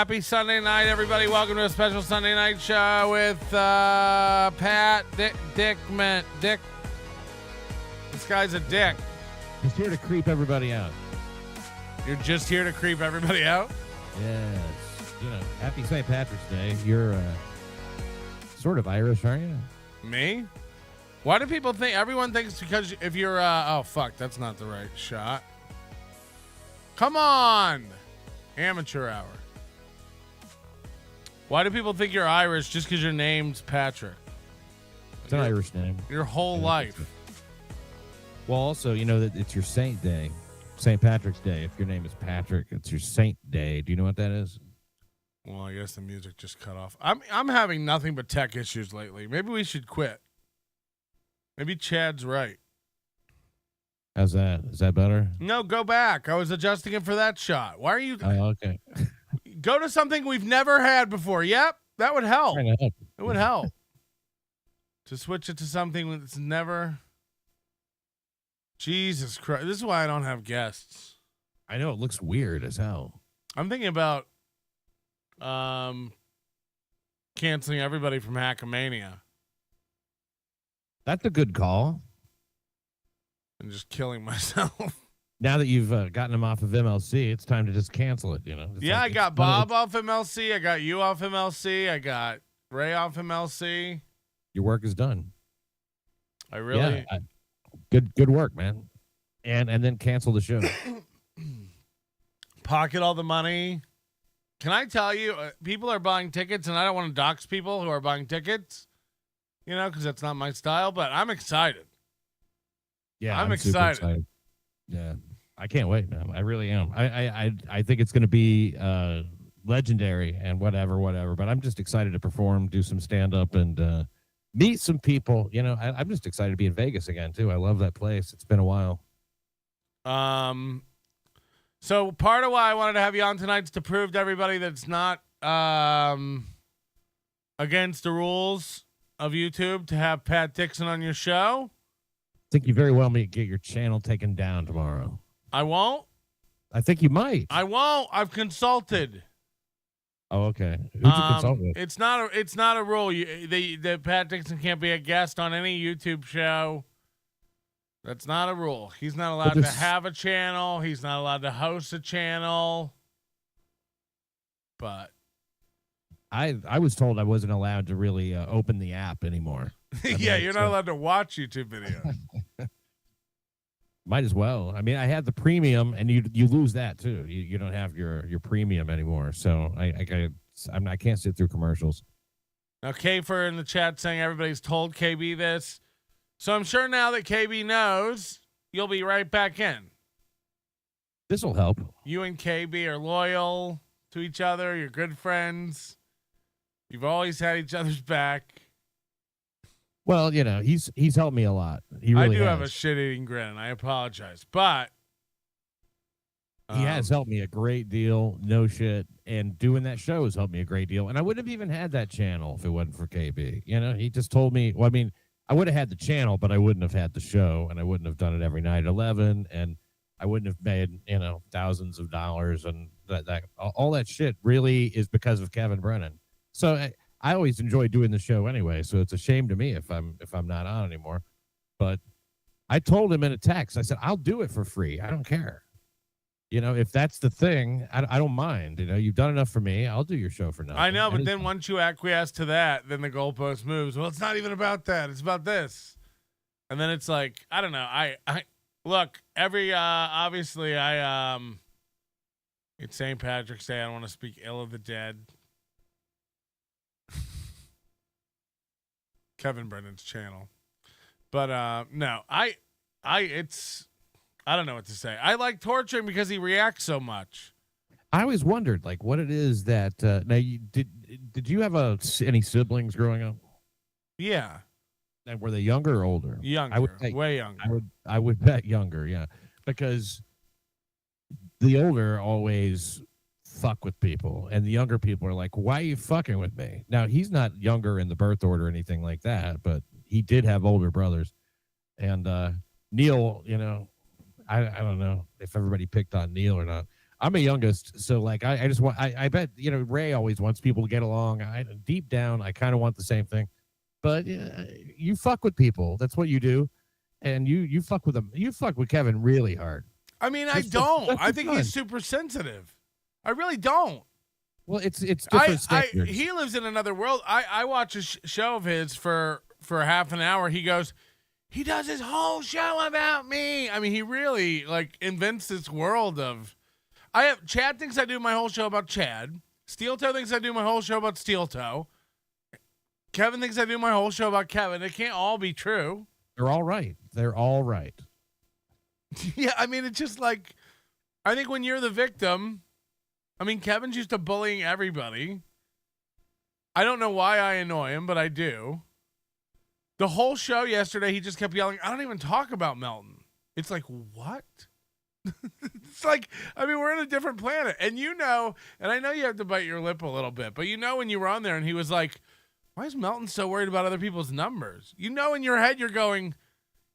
Happy Sunday night, everybody. Welcome to a special Sunday night show with Pat Dick. This guy's a dick. Just here to creep everybody out. You're just here to creep everybody out? Yes. Happy St. Patrick's Day. You're sort of Irish, aren't you? Me? Why do people think, everyone thinks because if you're, oh, fuck, that's not the right shot. Come on. Amateur hour. Why do people think you're Irish just because your name's Patrick? It's an Irish name. Your whole life. Well, also, that it's your Saint Day. St. Patrick's Day. If your name is Patrick, it's your Saint Day. Do you know what that is? Well, I guess the music just cut off. I'm having nothing but tech issues lately. Maybe we should quit. Maybe Chad's right. How's that? Is that better? No, go back. I was adjusting it for that shot. Why are you? Oh, okay. Go to something we've never had before. Yep, that would help. It would help. To switch it to something that's never. Jesus Christ. This is why I don't have guests. I know. It looks weird as hell. I'm thinking about canceling everybody from Hackamania. That's a good call. And just killing myself. Now that you've gotten him off of MLC, it's time to just cancel it, It's yeah, like, I got Bob off MLC. I got you off MLC. I got Ray off MLC. Your work is done. I really... Yeah, good work, man. And then cancel the show. Pocket all the money. Can I tell you, people are buying tickets, and I don't want to dox people who are buying tickets, because that's not my style, but I'm excited. Yeah, I'm excited. Yeah, I can't wait, man. I really am. I think it's going to be legendary and whatever. But I'm just excited to perform, do some stand up, and meet some people. I'm just excited to be in Vegas again too. I love that place. It's been a while. So part of why I wanted to have you on tonight is to prove to everybody that it's not against the rules of YouTube to have Pat DIXON on your show. I think you very well may get your channel taken down tomorrow. I won't. I think you might. I won't. I've consulted. Oh, okay. Who'd you consult with? It's not a rule. That Pat DIXON can't be a guest on any YouTube show. That's not a rule. He's not allowed to have a channel. He's not allowed to host a channel. But I was told I wasn't allowed to really open the app anymore. Yeah, you're not allowed to watch YouTube videos. Might as well. I mean, I had the premium, and you lose that too. You don't have your premium anymore. So I can't sit through commercials. Now, Kafer in the chat saying everybody's told KB this. So I'm sure now that KB knows, you'll be right back in. This will help. You and KB are loyal to each other. You're good friends. You've always had each other's back. Well, he's helped me a lot. He really has. Have a shit-eating grin. I apologize, but he has helped me a great deal. No shit, and doing that show has helped me a great deal. And I wouldn't have even had that channel if it wasn't for KB. He just told me. Well, I mean, I would have had the channel, but I wouldn't have had the show, and I wouldn't have done it every night at 11, and I wouldn't have made thousands of dollars, and that all that shit really is because of Kevin Brennan. So I always enjoy doing the show anyway, so it's a shame to me if I'm not on anymore. But I told him in a text, I said, I'll do it for free. I don't care. If that's the thing, I don't mind. You've done enough for me. I'll do your show for nothing. I know, but then once you acquiesce to that, then the goalpost moves. Well, it's not even about that. It's about this. And then it's like, I don't know. I look, obviously it's St. Patrick's Day. I don't want to speak ill of the dead. Kevin Brennan's channel. But no, I don't know what to say. I like torturing because he reacts so much. I always wondered what it is that now did you have any siblings growing up? Yeah. And were they younger or older? Younger. I would say, way younger. I would bet younger, yeah. Because the older always fuck with people, and the younger people are like, why are you fucking with me? Now, he's not younger in the birth order or anything like that, but he did have older brothers. And Neil, I don't know if everybody picked on Neil or not. I'm a youngest, so like I just want I bet Ray always wants people to get along. Deep down I kind of want the same thing, but you fuck with people. That's what you do, and you fuck with them. You fuck with Kevin really hard. I mean, I don't. I think he's super sensitive. I really don't. Well, it's different standards. He lives in another world. I watch a show of his for half an hour. He goes, he does his whole show about me. I mean, he really like invents this world of. Chad thinks I do my whole show about Chad. Steel Toe thinks I do my whole show about Steel Toe. Kevin thinks I do my whole show about Kevin. It can't all be true. They're all right. They're all right. Yeah, I mean, it's just like, I think when you're the victim, I mean, Kevin's used to bullying everybody. I don't know why I annoy him, but I do. The whole show yesterday, he just kept yelling, I don't even talk about Melton. It's like, what? It's like, I mean, we're in a different planet. And and I know you have to bite your lip a little bit, but when you were on there and he was like, why is Melton so worried about other people's numbers? In your head, you're going,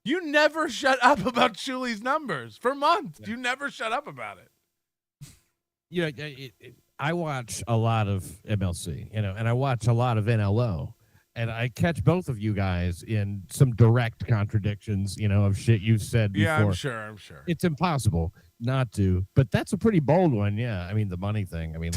you never shut up about Shuli's numbers for months. Yeah. You never shut up about it. I watch a lot of MLC, and I watch a lot of NLO. And I catch both of you guys in some direct contradictions, of shit you've said before. Yeah, I'm sure. It's impossible not to, but that's a pretty bold one. Yeah, I mean, the money thing. I mean,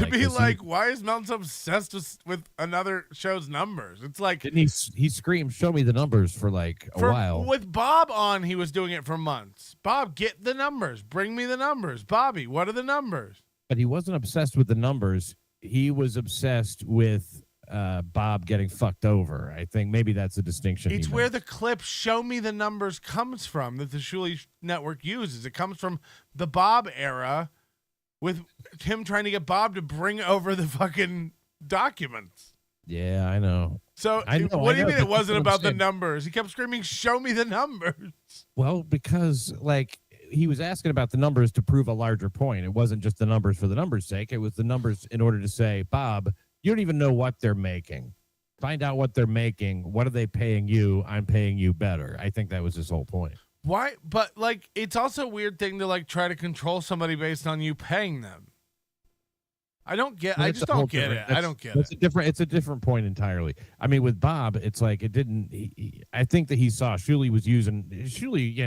why is Melton so obsessed with another show's numbers? It's like, didn't he screamed, "Show me the numbers" for a while. With Bob on, he was doing it for months. Bob, get the numbers. Bring me the numbers. Bobby, what are the numbers? But he wasn't obsessed with the numbers. He was obsessed with Bob getting fucked over. I think maybe that's a distinction. It's where the clip "Show Me the Numbers" comes from that the Shuli Network uses. It comes from the Bob era with him trying to get Bob to bring over the fucking documents. Yeah, I know. So what do you mean it wasn't about the numbers? He kept screaming, "Show me the numbers." Well, because he was asking about the numbers to prove a larger point. It wasn't just the numbers for the numbers' sake. It was the numbers in order to say, Bob, you don't even know what they're making. Find out what they're making. What are they paying you? I'm paying you better. I think that was his whole point. Why? But it's also a weird thing to try to control somebody based on you paying them. I don't get. I just don't get it. I don't get it. It's a different point entirely. I mean, with Bob, it's like it didn't. I think that he saw Shuli was using Shuli,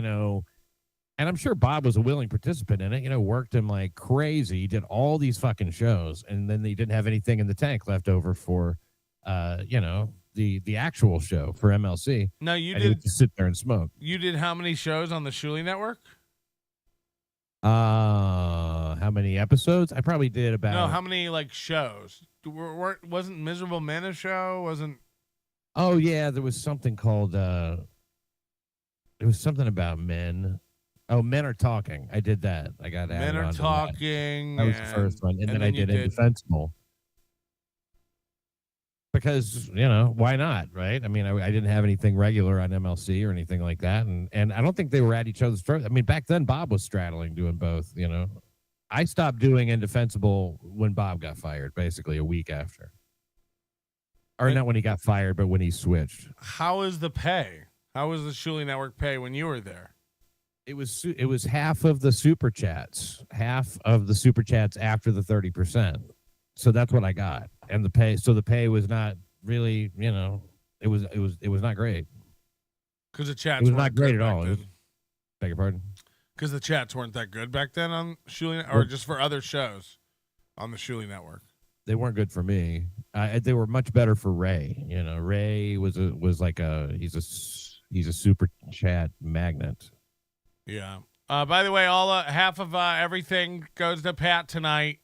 and I'm sure Bob was a willing participant in it, worked him like crazy. He did all these fucking shows, and then he didn't have anything in the tank left over for, the actual show for MLC. No, you did. He would just sit there and smoke. You did how many shows on the Shuli Network? How many episodes? I probably did about. No, how many shows? Wasn't Miserable Men a show? Wasn't? Oh yeah, there was something called. It was something about men. Oh, Men Are Talking. I did that. I got added Men Are Talking. That was the first one. And then I did Indefensible. Because, why not, right? I mean, I didn't have anything regular on MLC or anything like that. And I don't think they were at each other's throats. I mean, back then, Bob was straddling doing both, I stopped doing Indefensible when Bob got fired, basically a week after. Or not when he got fired, but when he switched. How is the pay? How was the Shuli Network pay when you were there? It was half of the super chats after the 30%. So that's what I got. And the pay was not really, it was not great. Because the chats was not great at all. Beg your pardon? Because the chats weren't that good back then on Shuli, or just for other shows on the Shuli Network. They weren't good for me. They were much better for Ray. Ray was he's a super chat magnet. Yeah. By the way, half of everything goes to Pat tonight.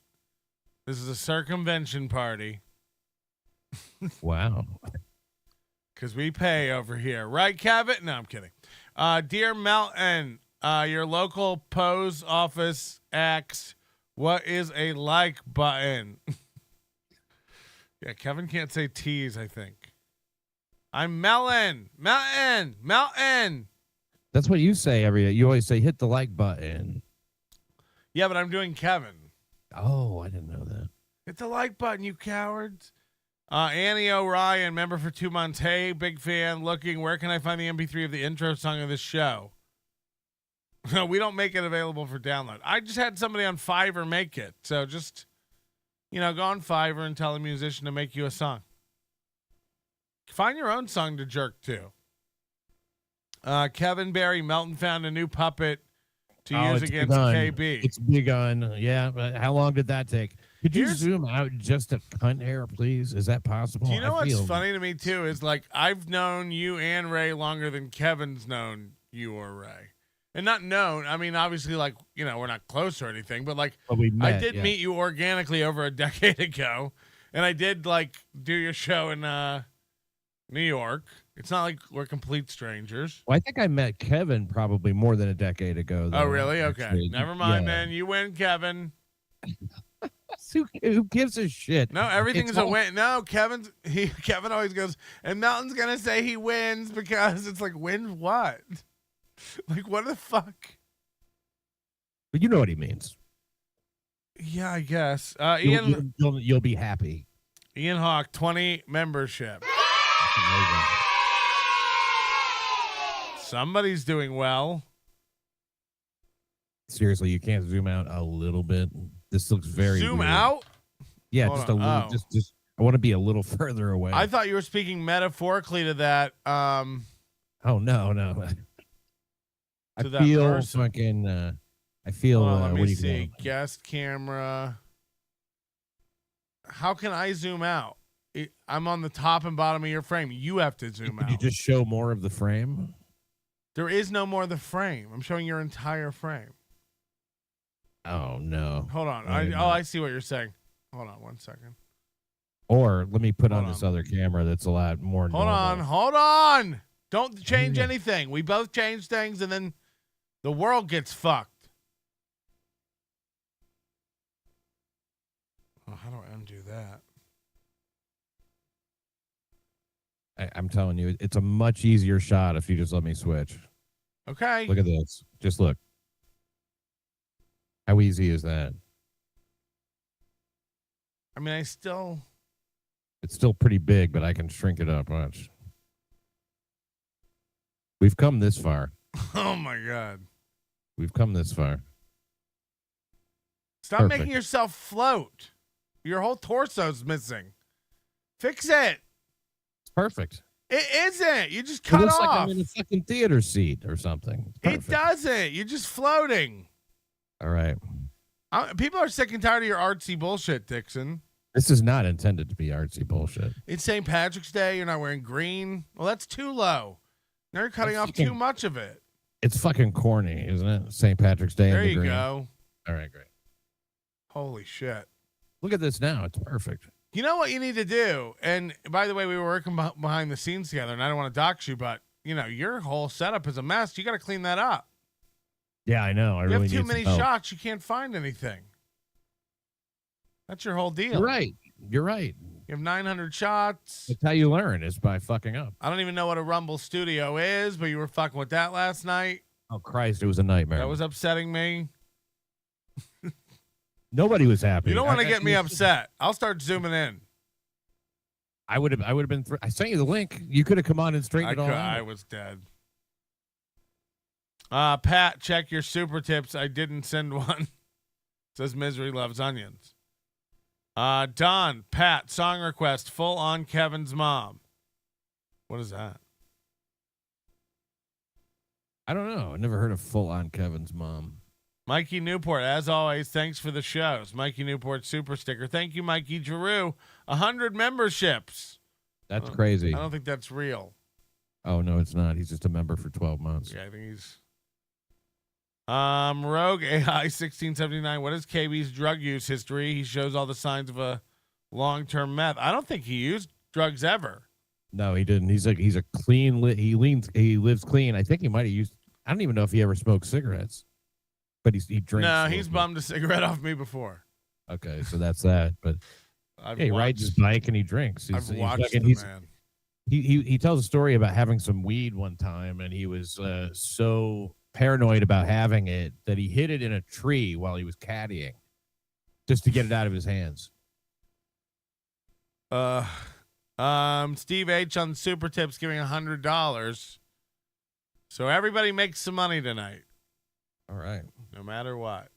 This is a circumvention party. Wow. Because we pay over here. Right, Kevin? No, I'm kidding. Dear Melton, your local post office asks, what is a like button? Yeah, Kevin can't say tease, I think. I'm Melton. That's what you say you always say, hit the like button. Yeah, but I'm doing Kevin. Oh, I didn't know that. Hit the like button, you cowards. Annie O'Ryan, member for 2 months. Hey, big fan. Where can I find the MP3 of the intro song of this show? No, we don't make it available for download. I just had somebody on Fiverr make it. So just, go on Fiverr and tell a musician to make you a song. Find your own song to jerk to. Kevin Barry Melton found a new puppet to use against KB. It's begun. Yeah. But how long did that take? Could you zoom out just a cunt hair, please? Is that possible? Do you know what's funny to me, too, is like I've known you and Ray longer than Kevin's known you or Ray. And not known. I mean, obviously, like, we're not close or anything, but like, I did meet you organically over a decade ago. And I did, like, do your show in New York. It's not like we're complete strangers. Well, I think I met Kevin probably more than a decade ago. Though, oh, really? Okay. Never mind, man. You win, Kevin. Who gives a shit? No, everything's a win. No, Kevin always goes, and Melton's going to say he wins because it's like, wins what? Like, what the fuck? But you know what he means. Yeah, I guess. You'll be happy. Ian Hawk, 20 membership. Somebody's doing well. Seriously, you can't zoom out a little bit. This looks very zoom weird. out. Yeah, just a little. Just. I want to be a little further away. I thought you were speaking metaphorically to that. Oh no. I that feel person. fucking. I feel. Let me what do you see. Guest camera. How can I zoom out? I'm on the top and bottom of your frame. You have to zoom out. You just show more of the frame. There is no more of the frame. I'm showing your entire frame. Oh no. Hold on. I see what you're saying. Hold on 1 second. Or let me put on this other camera that's a lot more normal. Hold on. Don't change anything. We both change things and then the world gets fucked. Oh, how do I undo that? I'm telling you, it's a much easier shot if you just let me switch. Okay. Look at this. Just look. How easy is that? I mean, it's still pretty big, but I can shrink it up. Watch. We've come this far. Oh, my God. We've come this far. Stop making yourself float. Your whole torso's missing. Fix it. Perfect. It isn't. You just cut off. Like I'm in a fucking theater seat or something. It doesn't. You're just floating. All right. People are sick and tired of your artsy bullshit, Dixon. This is not intended to be artsy bullshit. It's St. Patrick's Day. You're not wearing green. Well, that's too low. Now you're cutting off too much of it. It's fucking corny, isn't it? St. Patrick's Day. There in the you green. go. All right, great. Holy shit. Look at this now. It's perfect. You know what you need to do? And by the way, we were working behind the scenes together, and I don't want to dox you, but, your whole setup is a mess. You got to clean that up. Yeah, I know. You have too many shots. You can't find anything. That's your whole deal. You're right. You have 900 shots. That's how you learn, is by fucking up. I don't even know what a Rumble Studio is, but you were fucking with that last night. Oh, Christ. It was a nightmare. That was upsetting me. Nobody was happy. You don't want to get me upset. I'll start zooming in. I would have been. I sent you the link. You could have come on and straightened it all out. I was dead. Pat, check your super tips. I didn't send one. Says Misery Loves Onions. Don, Pat, song request, full on Kevin's mom. What is that? I don't know. I never heard of full on Kevin's mom. Mikey Newport, as always, thanks for the shows. Mikey Newport super sticker. Thank you, Mikey Giroux. 100 memberships. That's crazy. I don't think that's real. Oh, no, it's not. He's just a member for 12 months. Yeah, I think he's... Rogue AI 1679. What is KB's drug use history? He shows all the signs of a long-term meth. I don't think he used drugs ever. No, he didn't. He's a clean. He lives clean. I think he might have used. I don't even know if he ever smoked cigarettes, but he drinks. No, he's bummed a cigarette off me before. Okay, so that's that. But he rides his bike and he drinks. I've watched the man. He tells a story about having some weed one time, and he was so paranoid about having it that he hid it in a tree while he was caddying, just to get it out of his hands. Steve H on Super Tips giving $100. So everybody makes some money tonight. All right. No matter what.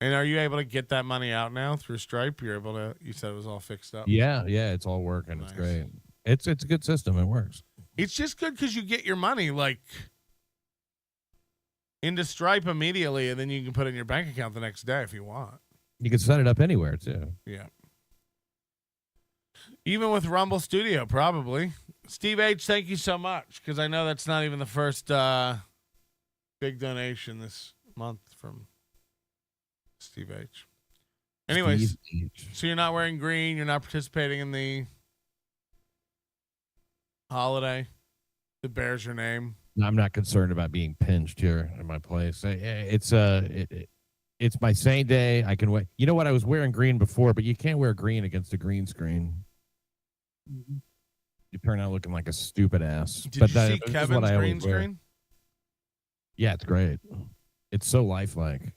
And are you able to get that money out now through Stripe? You're able to. You said it was all fixed up. Yeah, it's all working. Nice. It's great. It's a good system. It works. It's just good because you get your money like into Stripe immediately, and then you can put it in your bank account the next day if you want. You can set it up anywhere too. Yeah. Even with Rumble Studio, probably. Steve H, thank you so much, because I know that's not even the first big donation this month from Steve H. Anyways, so you're not wearing green. You're not participating in the holiday that bears your name. I'm not concerned about being pinched here in my place. It's my Saint Day. I can wear. You know what? I was wearing green before, but you can't wear green against a green screen. You turn out looking like a stupid ass. Did you see Kevin's green screen? Yeah, it's great. It's so lifelike.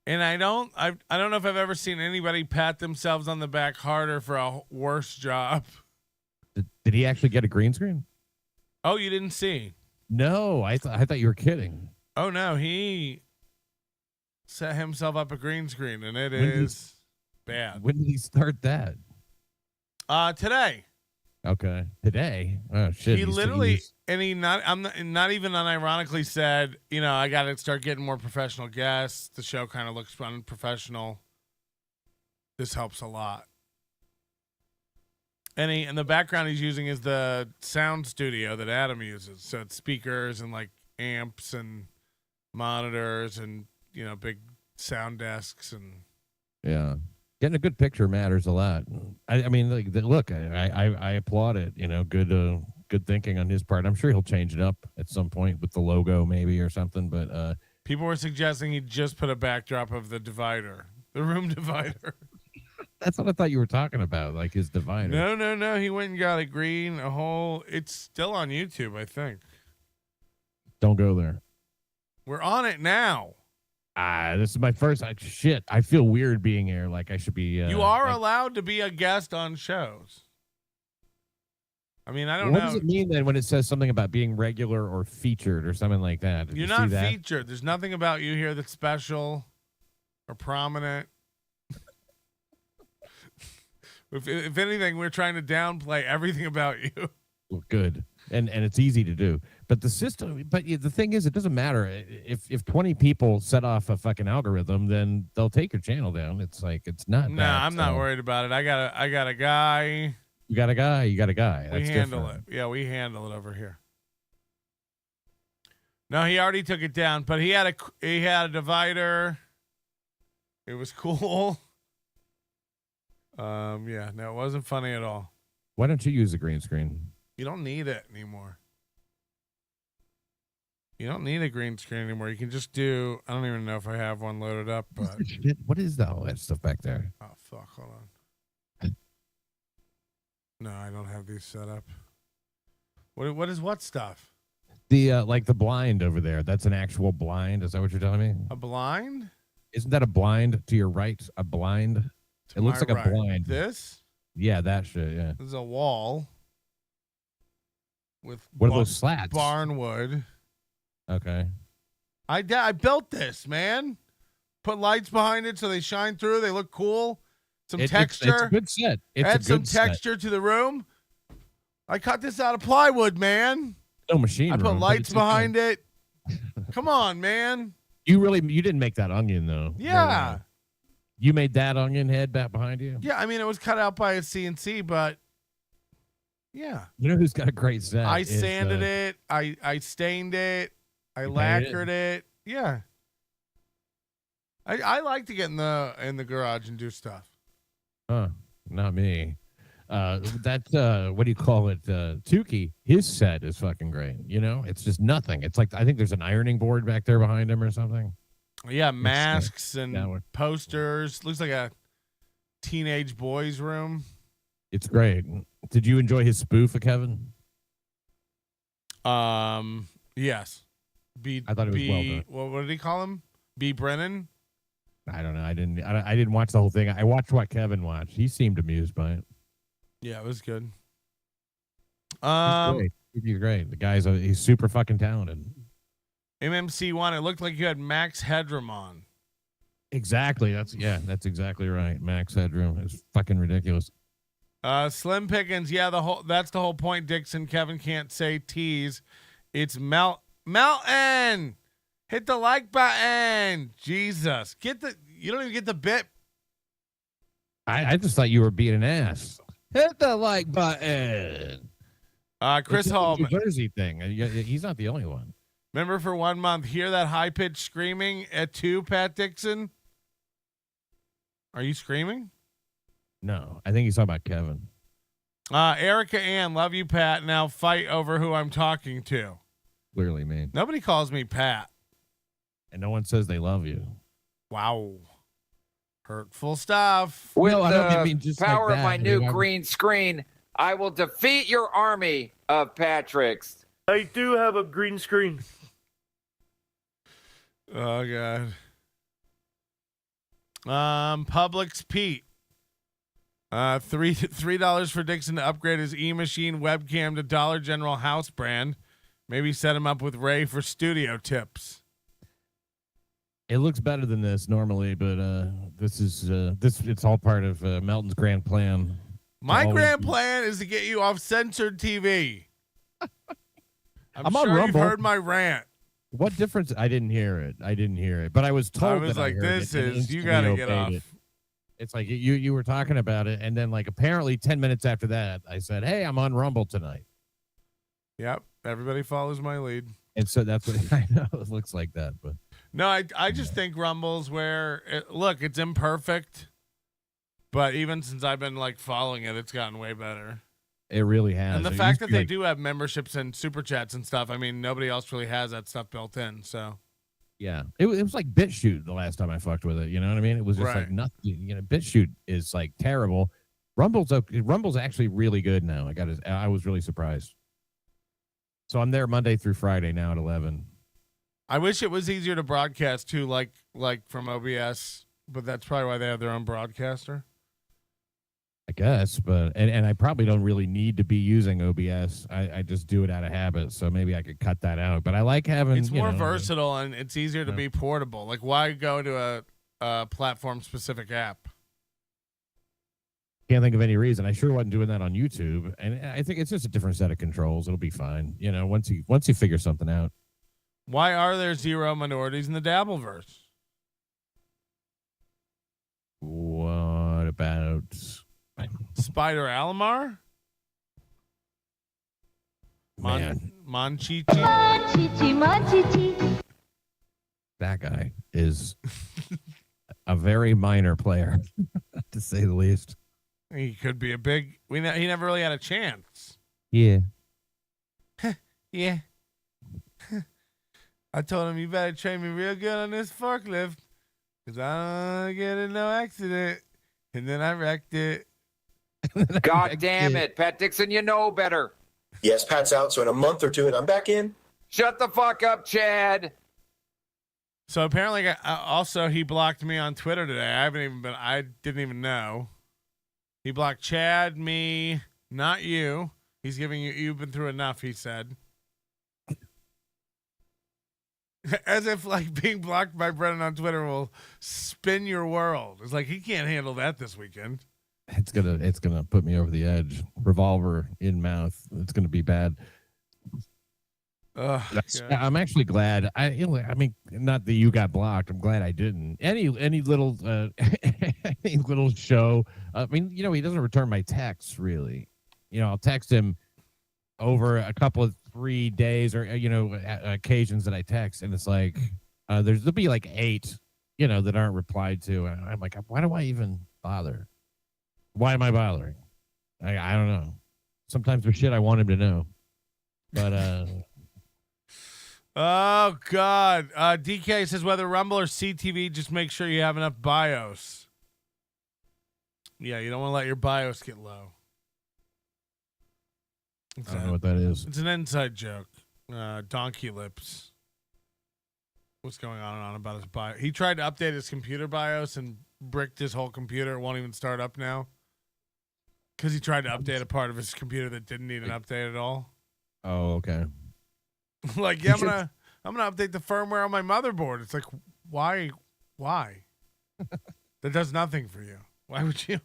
And I don't know if I've ever seen anybody pat themselves on the back harder for a worse job. Did he actually get a green screen? Oh, you didn't see? No, I thought you were kidding. Oh no, he set himself up a green screen, and it is bad. When did he start that? Today. Okay, today. Oh shit! He literally, and he not even unironically said, you know, I got to start getting more professional guests. The show kind of looks unprofessional. This helps a lot. And the background he's using is the sound studio that Adam uses. So it's speakers and like amps and monitors and, you know, big sound desks and. Yeah. Getting a good picture matters a lot. I mean, look, I applaud it. You know, good thinking on his part. I'm sure he'll change it up at some point with the logo maybe or something. But people were suggesting he just put a backdrop of the divider, the room divider. That's what I thought you were talking about, like his divider. No. He went and got a green, a whole. It's still on YouTube, I think. Don't go there. We're on it now. This is my first shit. I feel weird being here. Like I should be. You are allowed to be a guest on shows. I mean, I don't know. What does it mean then when it says something about being regular or featured or something like that? You're not featured. There's nothing about you here that's special or prominent. If anything, we're trying to downplay everything about you. Well, good. And it's easy to do. But the system, but the thing is, it doesn't matter. If 20 people set off a fucking algorithm, then they'll take your channel down. It's like, it's not. No, I'm not worried about it. I got a guy. You got a guy. You got a guy. We handle it. Yeah, we handle it over here. No, he already took it down, but he had a divider. It was cool. Yeah, no, it wasn't funny at all. Why don't you use a green screen? You don't need it anymore. You don't need a green screen anymore. You can just do. I don't even know if I have one loaded up. But what is all that stuff back there? Oh fuck! Hold on. No, I don't have these set up. What is what stuff? The like the blind over there. That's an actual blind. Is that what you're telling me? A blind? Isn't that a blind to your right? A blind? It looks like a blind. This? Yeah, that shit. Yeah. This is a wall with what are those slats? Barnwood. Okay. I built this, man. Put lights behind it so they shine through. They look cool. Some texture. It's a good set. Add some texture to the room. I cut this out of plywood, man. No machine. I put lights behind it. Come on, man. You didn't make that onion though. Yeah. You made that onion head back behind you? Yeah, I mean it was cut out by a CNC, but yeah. You know who's got a great set? I sanded it. I stained it. I lacquered it. Yeah. I like to get in the garage and do stuff. Huh. Not me. What do you call it? Tukey, his set is fucking great. You know, it's just nothing. It's like I think there's an ironing board back there behind him or something. Yeah, masks and posters. Looks like a teenage boys' room. It's great. Did you enjoy his spoof of Kevin? Yes. I thought it was well done. What did he call him? B. Brennan? I don't know. I didn't watch the whole thing. I watched what Kevin watched. He seemed amused by it. Yeah, it was good. He's great. The guy's he's super fucking talented. MMC1, it looked like you had Max Headroom on. Exactly. That's exactly right. Max Headroom is fucking ridiculous. Slim Pickens, that's the whole point, Dixon. Kevin can't say tease. It's Melton. Hit the like button. Jesus. You don't even get the bit. I just thought you were being an ass. Hit the like button. Chris Hall. New Jersey thing. He's not the only one. Remember for 1 month, hear that high-pitched screaming at 2, Pat Dixon? Are you screaming? No, I think he's talking about Kevin. Erica Ann, love you, Pat. Now fight over who I'm talking to. Clearly me. Nobody calls me Pat. And no one says they love you. Wow. Hurtful stuff. With just power like of my new green screen, I will defeat your army of Patricks. I do have a green screen. Oh, God. Publix Pete. $3 for Dixon to upgrade his e-machine webcam to Dollar General house brand. Maybe set him up with Ray for studio tips. It looks better than this normally, but it's all part of Melton's grand plan. My grand plan is to get you off censored TV. I'm on sure Rumble. You've heard my rant. What difference? I didn't hear it, but I was told. I was like, you got to get off. It's like you were talking about it, and then like apparently 10 minutes after that, I said, "Hey, I'm on Rumble tonight." Yep, everybody follows my lead, and so that's what I know. It looks like that, but no, I just think Rumble's where it's imperfect, but even since I've been like following it, it's gotten way better. It really has. And the fact that they do have memberships and super chats and stuff, I mean, nobody else really has that stuff built in. So, yeah, it was like BitChute the last time I fucked with it. You know what I mean? It was just like nothing. You know, BitChute is like terrible. Rumble's actually really good now. I was really surprised. So I'm there Monday through Friday now at 11. I wish it was easier to broadcast too, like from OBS, but that's probably why they have their own broadcaster. I guess, but and I probably don't really need to be using OBS. I just do it out of habit, so maybe I could cut that out. But I like having it's more versatile and it's easier to be portable. Like, why go to a platform specific app? Can't think of any reason. I sure wasn't doing that on YouTube, and I think it's just a different set of controls. It'll be fine, you know. Once you figure something out. Why are there 0 minorities in the Dabbleverse? What about Spider Alamar? Monchichi? That guy is a very minor player, to say the least. He could be a big. He never really had a chance. Yeah. Yeah. I told him, you better train me real good on this forklift, because I don't want to get in no accident. And then I wrecked it. God damn it, Pat Dixon, you know better. Yes, Pat's out, so in a month or two, and I'm back in. Shut the fuck up, Chad. So apparently, also he blocked me on Twitter today. I didn't even know. He blocked Chad, me, not you. He's giving you've been through enough, he said. As if like being blocked by Brennan on Twitter will spin your world. It's like he can't handle that this weekend. It's gonna put me over the edge. Revolver in mouth. It's gonna be bad. I'm actually glad. I mean, not that you got blocked. I'm glad I didn't. Any little any little show. I mean, you know, he doesn't return my texts really. You know, I'll text him over a couple of 3 days or occasions that I text, and it's like there'll be like 8, that aren't replied to, and I'm like, why do I even bother? Why am I bothering? I don't know. Sometimes there's shit I want him to know, but oh God, DK says whether Rumble or CTV, just make sure you have enough BIOS. Yeah, you don't want to let your BIOS get low. I don't know what that is. It's an inside joke. Donkey lips. What's going on about his BIOS? He tried to update his computer BIOS and bricked his whole computer. It won't even start up now. Because he tried to update a part of his computer that didn't need an update at all. Oh, okay. Like, yeah, I'm going to update the firmware on my motherboard. It's like, why? That does nothing for you. Why would you?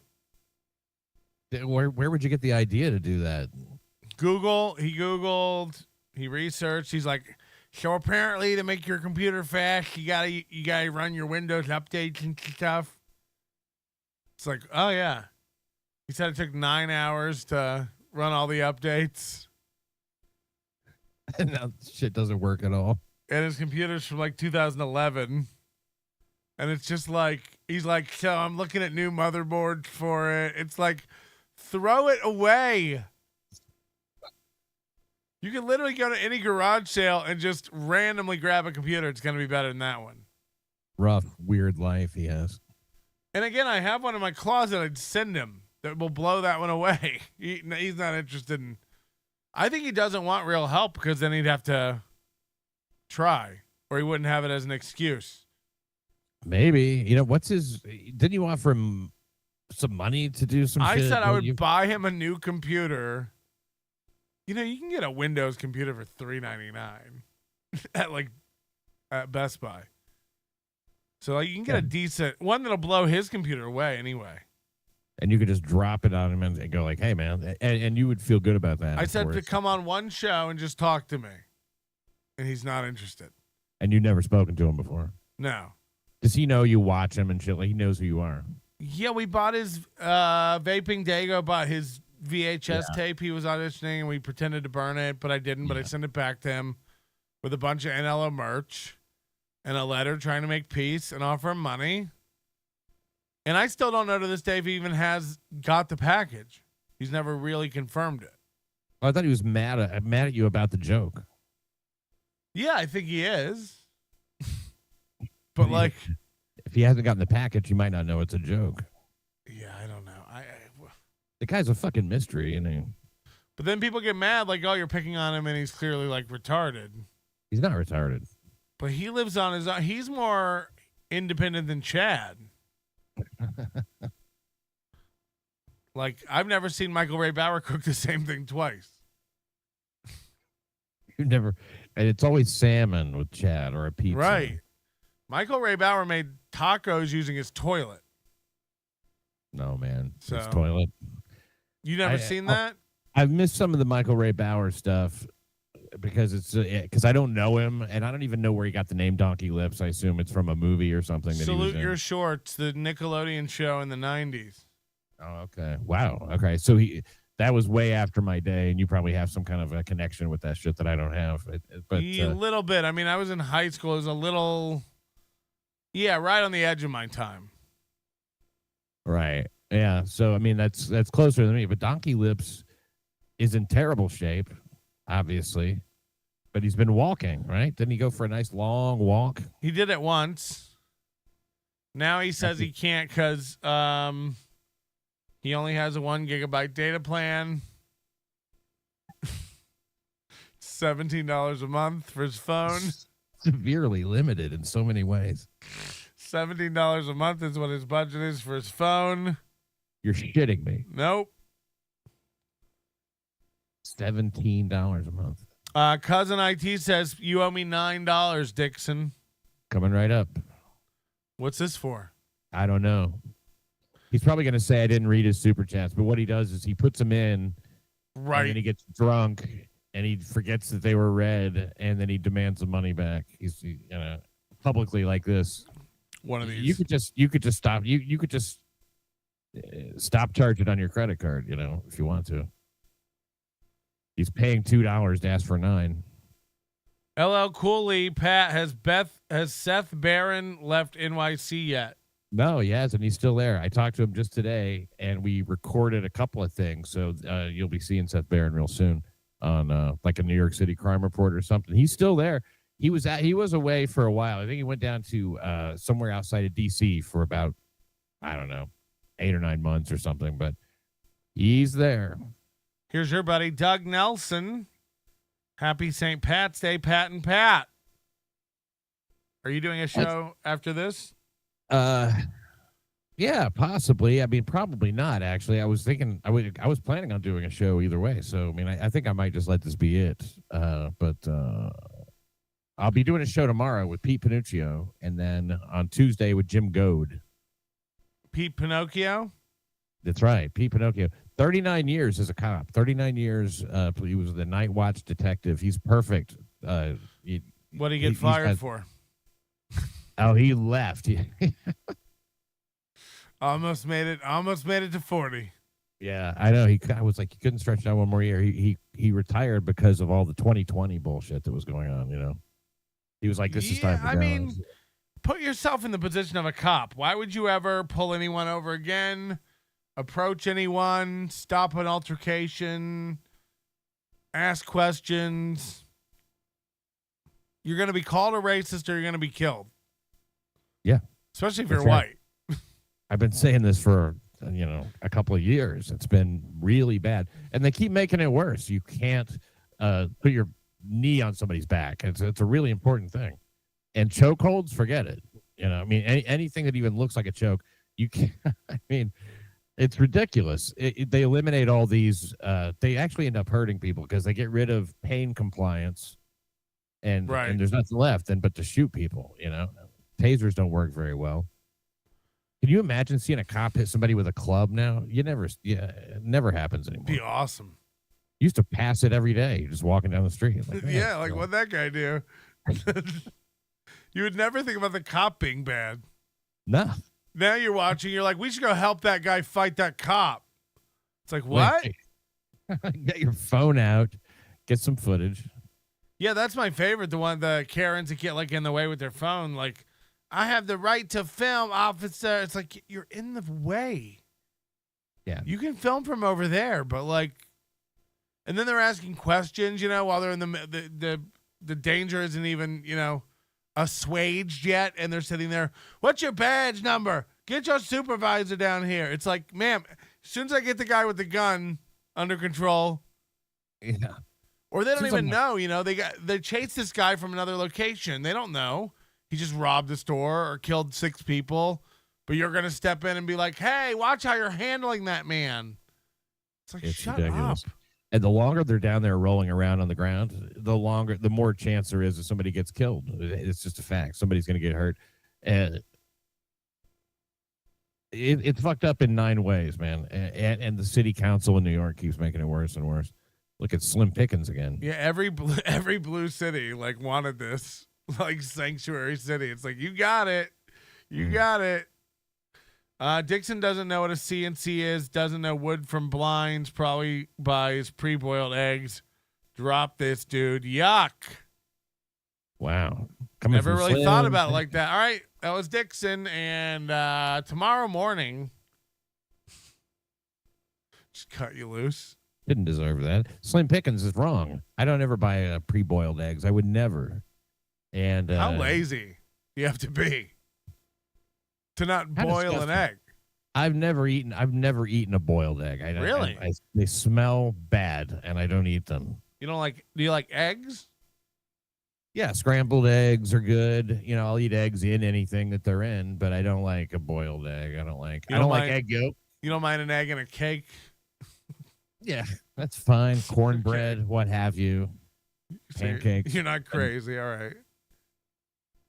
Where would you get the idea to do that? Google. He Googled. He researched. He's like, so apparently to make your computer fast, you gotta run your Windows updates and stuff. It's like, oh yeah. He said it took 9 hours to run all the updates. And now shit doesn't work at all. And his computer's from like 2011. And it's just like, he's like, so I'm looking at new motherboards for it. It's like, throw it away. You can literally go to any garage sale and just randomly grab a computer. It's going to be better than that one. Rough, weird life he has. And again, I have one in my closet. I'd send him that will blow that one away. He's not interested in. I think he doesn't want real help because then he'd have to try, or he wouldn't have it as an excuse. Maybe. Didn't you offer him some money to do some shit? I said I would buy him a new computer. You can get a Windows computer for $399 at Best Buy. So you can get a decent one that'll blow his computer away anyway. And you could just drop it on him and go like, hey, man. And you would feel good about that. I said to come on one show and just talk to me. And he's not interested. And you've never spoken to him before? No. Does he know you watch him and shit? Like, he knows who you are? Yeah, we bought his Vaping Dago, bought his VHS tape he was auditioning, and we pretended to burn it, but I didn't. But I sent it back to him with a bunch of NLO merch and a letter trying to make peace and offer him money. And I still don't know to this day if he even has got the package. He's never really confirmed it. Oh, I thought he was mad at you about the joke. Yeah, I think he is. But like, if he hasn't gotten the package, you might not know it's a joke. Yeah, I don't know. The guy's a fucking mystery, isn't he? But then people get mad, like, oh, you're picking on him, and he's clearly like retarded. He's not retarded. But he lives on his own. He's more independent than Chad. Like, I've never seen Michael Ray Bauer cook the same thing twice. You've never, and it's always salmon with Chad or a pizza. Right. Michael Ray Bauer made tacos using his toilet. No, man. So, his toilet. You never seen that? I've missed some of the Michael Ray Bauer stuff because I don't know him, and I don't even know where he got the name Donkey Lips. I assume it's from a movie or something. Salute Your Shorts, the Nickelodeon show in the 90s. Oh, okay. Wow. Okay. So that was way after my day, and you probably have some kind of a connection with that shit that I don't have. But a little bit. I mean, I was in high school. It was a little, right on the edge of my time. Right. Yeah. So I mean, that's closer than me. But Donkey Lips is in terrible shape, obviously. But he's been walking, right? Didn't he go for a nice long walk? He did it once. Now he says he can't because he only has a 1 gigabyte data plan. $17 a month for his phone. Severely limited in so many ways. $17 a month is what his budget is for his phone. You're shitting me. Nope. $17 a month. Cousin IT says you owe me $9, Dixon. Coming right up. What's this for? I don't know. He's probably going to say I didn't read his super chats, but what he does is he puts them in, right? And then he gets drunk and he forgets that they were read, and then he demands the money back. He's publicly like this. One of these. You could just stop. You could just stop charging on your credit card. If you want to. He's paying $2 to ask for $9. LL Cooley, Pat, has Seth Barron left NYC yet? No, he hasn't. He's still there. I talked to him just today, and we recorded a couple of things. So you'll be seeing Seth Barron real soon on like a New York City crime report or something. He's still there. He was away for a while. I think he went down to somewhere outside of DC for about, I don't know, 8 or 9 months or something. But he's there. Here's your buddy Doug Nelson. Happy St. Pat's Day, Pat and Pat. Are you doing a show after this? Yeah, possibly. I mean, probably not. Actually, I was thinking I was planning on doing a show either way. So I mean, I think I might just let this be it. But I'll be doing a show tomorrow with Pete Panuccio, and then on Tuesday with Jim Goad. Pete Pinocchio? That's right, Pete Pinocchio. 39 years as a cop. 39 years. He was the night watch detective. He's perfect. What did he get fired for? Oh, he left. Almost made it to 40. Yeah, I know. I was like, he couldn't stretch out one more year. He retired because of all the 2020 bullshit that was going on. He was like, this is time to go. I mean, put yourself in the position of a cop. Why would you ever pull anyone over again? Approach anyone? Stop an altercation? Ask questions? You're going to be called a racist or you're going to be killed. Yeah. Especially if you're white. I've been saying this for, a couple of years. It's been really bad. And they keep making it worse. You can't put your knee on somebody's back. It's a really important thing. And chokeholds, forget it. Anything that even looks like a choke, you can't. It's ridiculous. They eliminate all these. They actually end up hurting people because they get rid of pain compliance, and there's nothing left but to shoot people. Tasers don't work very well. Can you imagine seeing a cop hit somebody with a club now? It never happens anymore. Be awesome. You used to pass it every day, just walking down the street. What'd that guy do? You would never think about the cop being bad. No. Now you're watching, you're like, we should go help that guy fight that cop. It's like, what? Get your phone out, get some footage. Yeah, that's my favorite. The Karens that get in the way with their phone. Like, I have the right to film, officer. It's like, you're in the way. Yeah. You can film from over there, but and then they're asking questions, while they're in the danger isn't even, assuaged yet, and they're sitting there. What's your badge number? Get your supervisor down here. It's like, ma'am, as soon as I get the guy with the gun under control, or they don't even know. They chased this guy from another location. They don't know he just robbed a store or killed 6 people. But you're gonna step in and be like, hey, watch how you're handling that man. It's like, shut ridiculous. Up. And the longer they're down there rolling around on the ground, the more chance there is that somebody gets killed. It's just a fact. Somebody's going to get hurt. And it's fucked up in 9 ways, man. And the city council in New York keeps making it worse and worse. Look at Slim Pickens again. Yeah, every blue city wanted this sanctuary city. It's like, you got it. You got it. DIXON doesn't know what a CNC is, doesn't know wood from blinds, probably buys pre-boiled eggs. Drop this, dude. Yuck. Wow. Never really thought about it like that. All right, that was DIXON, and tomorrow morning, just cut you loose. Didn't deserve that. Slim Pickens is wrong. I don't ever buy pre-boiled eggs. I would never. And how lazy you have to be to not boil an egg. I've never eaten a boiled egg. Really? They smell bad, and I don't eat them. You don't like? Do you like eggs? Yeah, scrambled eggs are good. I'll eat eggs in anything that they're in, but I don't like a boiled egg. I don't like egg yolk. You don't mind an egg and a cake? Yeah, that's fine. Cornbread, what have you. Pancakes. You're not crazy. All right.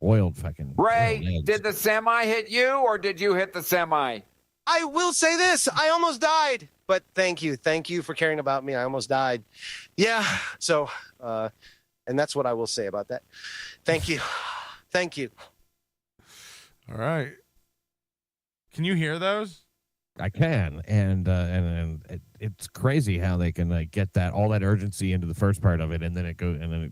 Oiled fucking Ray, did the semi hit you or did you hit the semi? I will say this. I almost died, but thank you. Thank you for caring about me. I almost died. Yeah. So, and that's what I will say about that. Thank you. Thank you. All right. Can you hear those? I can. And it's crazy how they can get all that urgency into the first part of it. And then it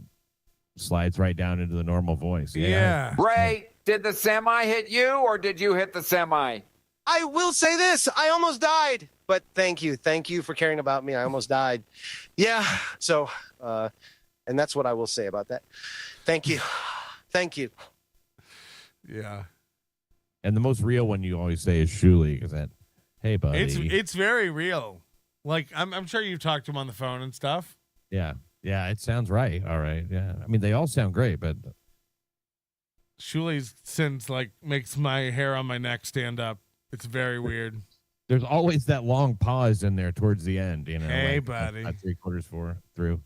slides right down into the normal voice. Yeah. Ray, did the semi hit you or did you hit the semi? I will say this. I almost died, but thank you. Thank you for caring about me. I almost died. Yeah. So, and that's what I will say about that. Thank you. Thank you. Yeah. And the most real one you always say is Shuli, because hey, buddy. It's very real. I'm sure you've talked to him on the phone and stuff. Yeah. Yeah, it sounds right. All right. Yeah. I mean, they all sound great, but Shuli's sins makes my hair on my neck stand up. It's very weird. There's always that long pause in there towards the end, Hey, buddy. 3/4 through.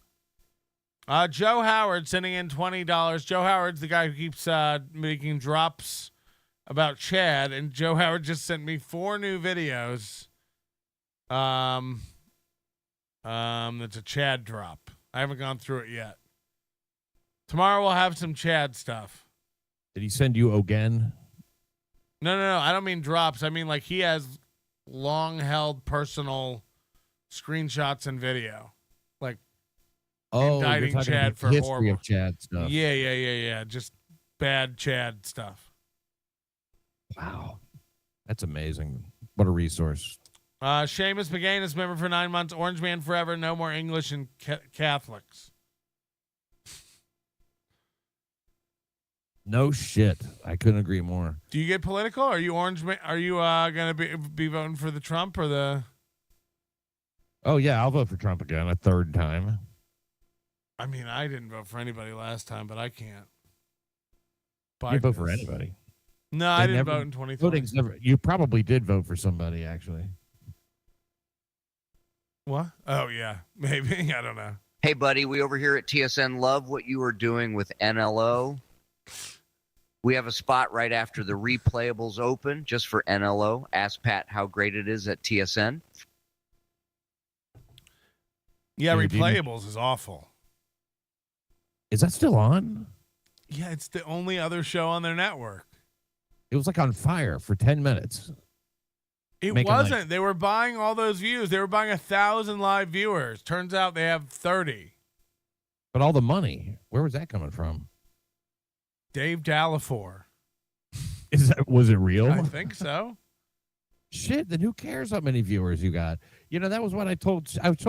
Joe Howard sending in $20. Joe Howard's the guy who keeps making drops about Chad, and Joe Howard just sent me 4 new videos. That's a Chad drop. I haven't gone through it yet. Tomorrow we'll have some Chad stuff. Did he send you again? No. I don't mean drops. I mean like he has long-held personal screenshots and video. Like indicting you're talking Chad about for history horrible of Chad stuff. Yeah. Just bad Chad stuff. Wow. That's amazing. What a resource. Seamus McGannis, member for 9 months. Orange Man forever. No more English and Catholics. No shit. I couldn't agree more. Do you get political? Are you Orange Man? Are you gonna be voting for the Trump or the? Oh yeah, I'll vote for Trump again a third time. I mean, I didn't vote for anybody last time, but I can't. You vote for anybody? No, I didn't vote in 2020. You probably did vote for somebody, actually. What? Oh yeah, maybe. I don't know. Hey, buddy, we over here at TSN love what you were doing with NLO. We have a spot right after the replayables open just for NLO. Ask Pat how great it is at TSN. Yeah, replayables is awful. Is that still on? Yeah, it's the only other show on their network. It was like on fire for 10 minutes. It wasn't. They were buying all those views. They were buying 1,000 live viewers. Turns out they have 30. But all the money, where was that coming from? Dave Dallafor. Was it real? I think so. Shit, then who cares how many viewers you got? You know, that was what I told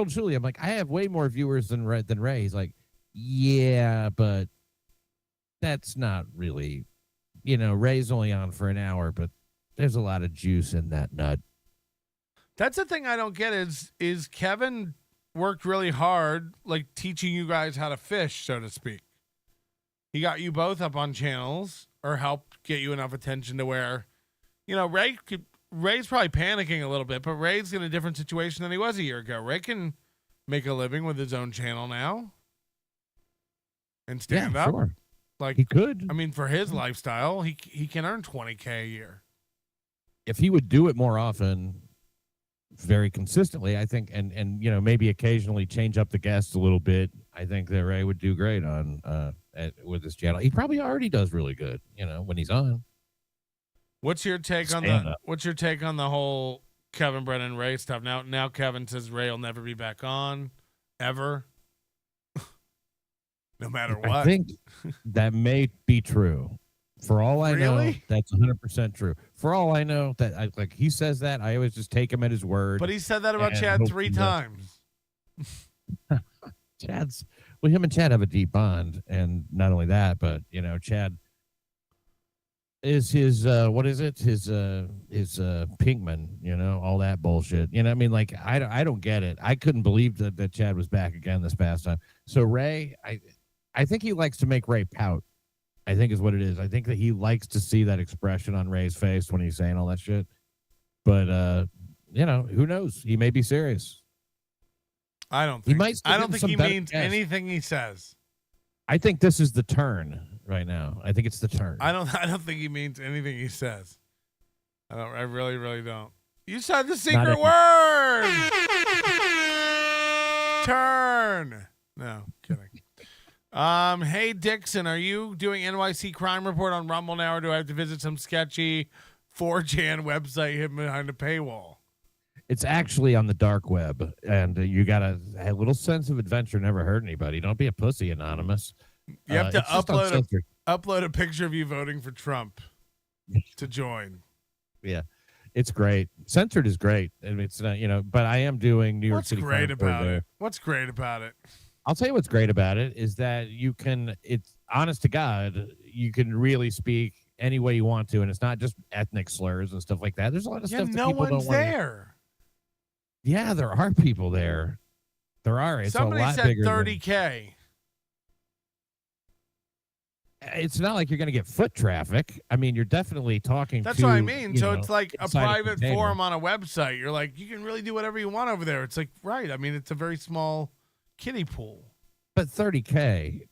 Julie. I'm like, I have way more viewers than Ray. He's like, yeah, but that's not really, Ray's only on for an hour, but there's a lot of juice in that nut. That's the thing I don't get is Kevin worked really hard, like teaching you guys how to fish, so to speak. He got you both up on channels or helped get you enough attention to where, Ray's probably panicking a little bit, but Ray's in a different situation than he was a year ago. Ray can make a living with his own channel now and stand up. Sure. Like he could. I mean, for his lifestyle, he can earn $20K a year. If he would do it more often, very consistently, I think, and maybe occasionally change up the guests a little bit, I think that Ray would do great on with his channel. He probably already does really good, when he's on. What's your take on the whole Kevin Brennan Ray stuff? Now Kevin says Ray will never be back on ever. No matter what. I think that may be true. For all I know, that's 100% true. For all I know, that he says that, I always just take him at his word. But he said that about Chad 3 times. Him and Chad have a deep bond, and not only that, but Chad is his his Pinkman, all that bullshit. I mean, like I don't get it. I couldn't believe that Chad was back again this past time. So Ray, I think he likes to make Ray pout. I think is what it is. I think that he likes to see that expression on Ray's face when he's saying all that shit. But who knows? He may be serious. I don't think he means guess. anything he says. I think this is the turn right now. I think it's the turn. I don't think he means anything he says. I really, really don't. You said the secret word. Turn. No, kidding. Hey Dixon, are you doing NYC Crime Report on Rumble now, or do I have to visit some sketchy 4chan website hidden behind a paywall? It's actually on the dark web, and you got a little sense of adventure. Never hurt anybody. Don't be a pussy, Anonymous. You have to upload a picture of you voting for Trump to join. Yeah, it's great. Censored is great, and it's not, but I am doing New York City. What's great about it? What's great about it? I'll tell you what's great about it is that it's honest to God, you can really speak any way you want to, and it's not just ethnic slurs and stuff like that. There's a lot of stuff that people don't want. There. Yeah, there are people there. There are. It's Somebody a lot said bigger 30K. It's not like you're going to get foot traffic. I mean, you're definitely talking That's to, what I mean. So it's like a private container. forum on a website. You're like, you can really do whatever you want over there. It's like, right. I mean, it's a very small kiddie pool. But 30K.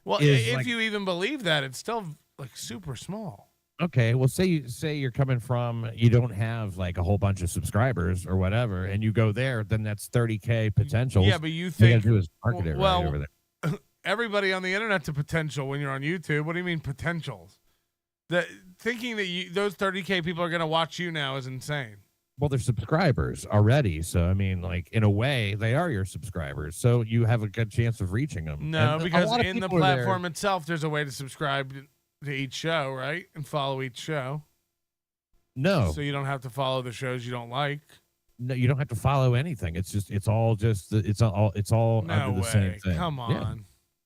Well, is if like- you even believe that, it's still like super small. Okay, well, say you're coming from, you don't have like a whole bunch of subscribers or whatever, and you go there, then that's 30K potential. Yeah, but you All you think gotta do is market it well, right over there. everybody on the internet's a potential when you're on YouTube. What do you mean potentials? Thinking that those 30K people are going to watch you now is insane. Well, they're subscribers already, so I mean, like in a way, they are your subscribers, so you have a good chance of reaching them. No, And a because lot of in the people are there- platform itself, there's a way to subscribe to each show, right? And follow each show. No, So you don't have to follow the shows you don't like. no, you don't have to follow anything. It's all No under the way. same thing. Come on.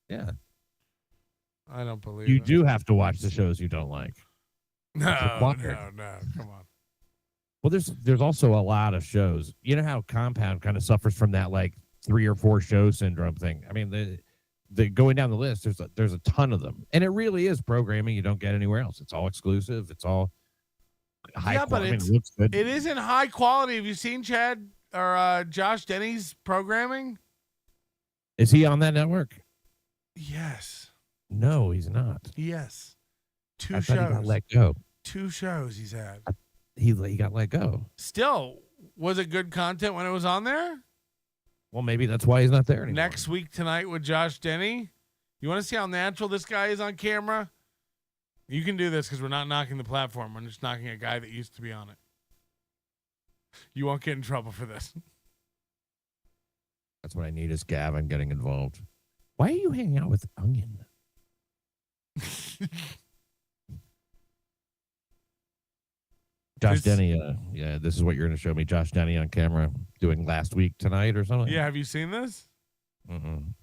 Yeah. I don't believe You it. do have to watch the shows you don't like. No, required. no. Come on. Well, there's also a lot of shows. You know how Compound kind of suffers from that like 3 or 4 show syndrome thing. I mean, the going down the list, there's a ton of them, and it really is programming you don't get anywhere else. It's all exclusive. It's all high Yeah, but quality. I mean, it looks good. It isn't high quality. Have you seen Chad or Josh Denny's programming? Is he on that network? Yes. No, he's not. Yes. I thought he got let go. 2 shows he's had. He got let go. Still, was it good content when it was on there? Well, maybe that's why he's not there anymore. Next week tonight with Josh Denny. You want to see how natural this guy is on camera? You can do this because we're not knocking the platform. We're just knocking a guy that used to be on it. You won't get in trouble for this. That's what I need is Gavin getting involved. Why are you hanging out with Onion? Josh Denny, yeah, this is what you're going to show me. Josh Denny on camera doing last week tonight or something. Yeah, have you seen this? Mm-mm.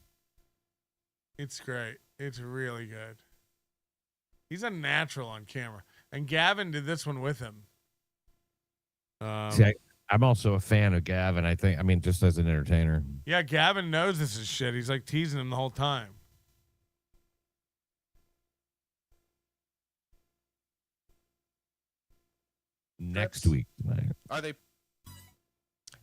It's great. It's really good. He's a natural on camera. And Gavin did this one with him. See, I'm also a fan of Gavin. I mean, just as an entertainer. Yeah, Gavin knows this is shit. He's like teasing him the whole time. Next week tonight. Are they?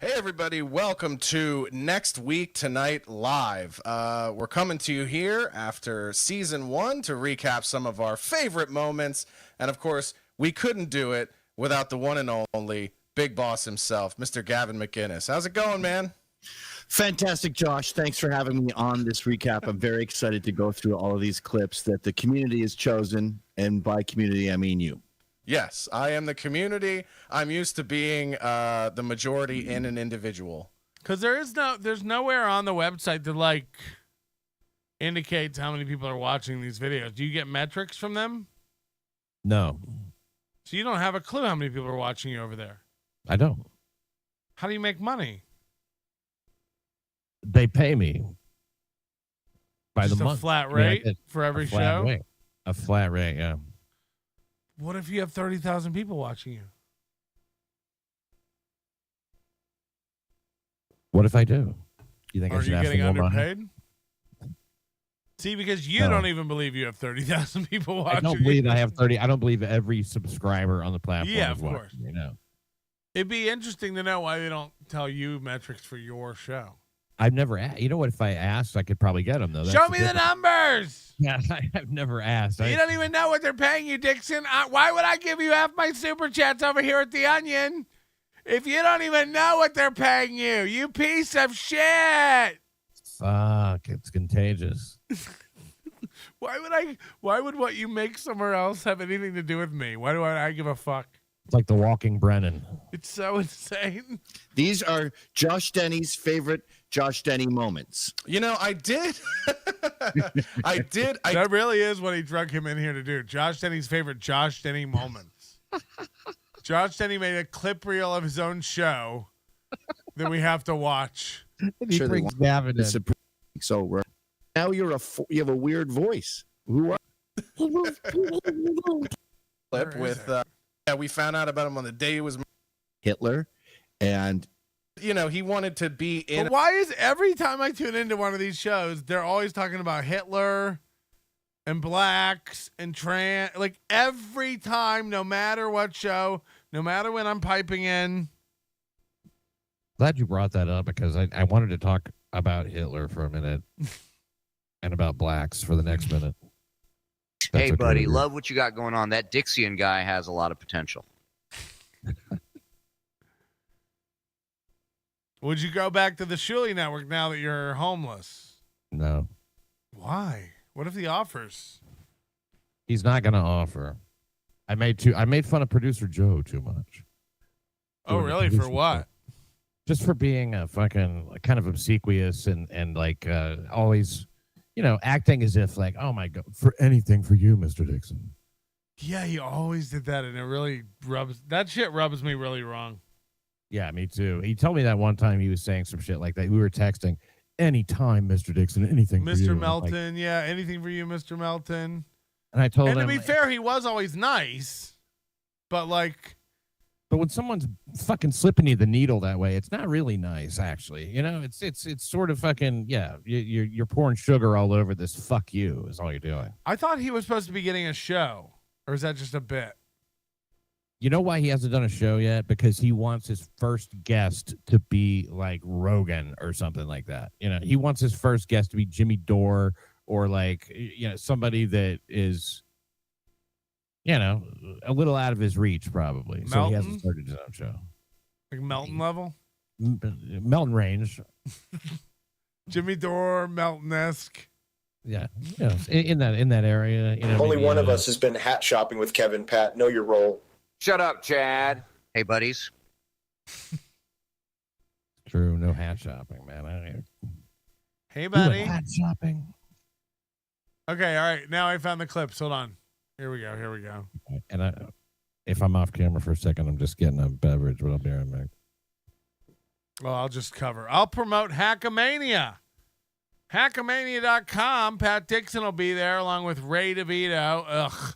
Hey, everybody. Welcome to Next Week Tonight Live. We're coming to you here after season 1 to recap some of our favorite moments. And of course, we couldn't do it without the one and only Big Boss himself, Mr. Gavin McInnes. How's it going, man? Fantastic, Josh. Thanks for having me on this recap. I'm very excited to go through all of these clips that the community has chosen. And by community, I mean you. Yes, I am the community. I'm used to being the majority in an individual. Because there's nowhere on the website that like indicates how many people are watching these videos. Do you get metrics from them? No, So you don't have a clue how many people are watching you over there. I don't. How do you make money? They pay me by Just the a month. flat I mean, I rate get for every a flat show? rate. A flat rate, yeah. What if you have 30,000 people watching you? What if I do? You think I Are should you ask getting for more money? underpaid? See, because you No. don't even believe you have 30,000 people watching I don't you. believe I have 30. I don't believe every subscriber on the platform Yeah, is of watching course. me, no. It'd be interesting to know why they don't tell you metrics for your show. I've never asked. You know what? If I asked, I could probably get them, though. That's Show me the difference. numbers. Yeah, I've never asked. You don't even know what they're paying you, Dixon. Why would I give you half my super chats over here at the Onion if you don't even know what they're paying you? You piece of shit. Fuck, it's contagious. Why would what you make somewhere else have anything to do with me? Why do I give a fuck? It's like the walking Brennan. It's so insane. These are Josh Denny's favorite Josh Denny moments. You know, I did. I did. That really is what he drug him in here to do. Josh Denny's favorite Josh Denny moments. Josh Denny made a clip reel of his own show that we have to watch. And he Sure they brings want Gavin in. So now you have a weird voice. Who are clip Where is with, it? yeah, we found out about him on the day he was, Hitler? And you know, he wanted to be in. But why is every time I tune into one of these shows, they're always talking about Hitler and blacks and trans? Like every time, no matter what show, no matter when I'm piping in. Glad you brought that up because I wanted to talk about Hitler for a minute. and about blacks for the next minute. Hey, That's buddy, okay. love what you got going on. That DIXON guy has a lot of potential. Would you go back to the Shuli Network now that you're homeless? No, Why? What if he offers? he's not going to offer. I made fun of producer Joe too much. Oh, Doing the really? For producer what? stuff. Just for being a fucking kind of obsequious and like always, acting as if like, oh my God, for anything for you, Mr. Dixon. Yeah, he always did that, and it really that shit rubs me really wrong. Yeah, me too. He told me that one time he was saying some shit like that. We were texting, anytime, Mr. Dixon, anything for you. Mr. I'm Melton, like, yeah, anything for you, Mr. Melton. and I told And him, to be fair, he was always nice, but like, but when someone's fucking slipping you the needle that way, it's not really nice, actually. It's sort of fucking, yeah, you're pouring sugar all over this. Fuck you is all you're doing. I thought he was supposed to be getting a show, or is that just a bit? You know why he hasn't done a show yet? Because he wants his first guest to be like Rogan or something like that. He wants his first guest to be Jimmy Dore or like, somebody that is, a little out of his reach probably. So he hasn't started his own show. Like Melton level? Melton range. Jimmy Dore, Melton-esque. Yeah. In that area. Only maybe, one of us has been hat shopping with Kevin. Pat, know your role. Shut up, Chad. Hey, buddies. True. No hat shopping, man. Hey, buddy. Hat shopping. Okay, all right. Now I found the clips. Hold on. Here we go. And if I'm off camera for a second, I'm just getting a beverage, but I'll be right back. Well, I'll promote Hackamania. Hackamania.com. Pat Dixon will be there along with Ray DeVito. Ugh.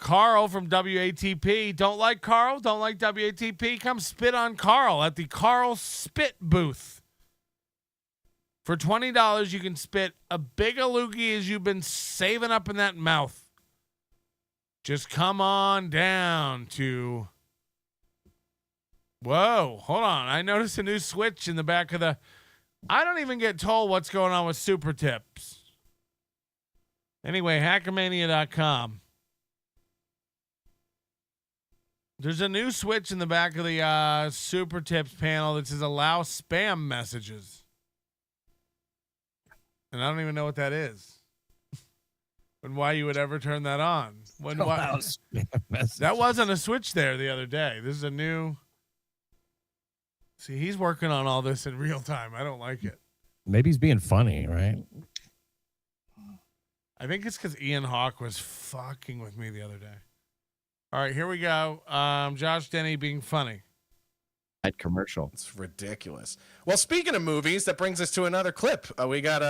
Carl from WATP. Don't like Carl? Don't like WATP? Come spit on Carl at the Carl Spit booth. For $20, you can spit a big a loogie as you've been saving up in that mouth. Just come on down to... Whoa, hold on. I noticed a new switch in the back of the... I don't even get told what's going on with Super Tips. Anyway, Hackamania.com. There's a new switch in the back of the Super Tips panel that says allow spam messages. And I don't even know what that is. And why you would ever turn that on. That wasn't a switch there the other day. This is a new... See, he's working on all this in real time. I don't like it. Maybe he's being funny, right? I think it's because Ian Hawke was fucking with me the other day. All right, here we go. Josh Denny being funny. That commercial. It's ridiculous. Well, speaking of movies, that brings us to another clip. We got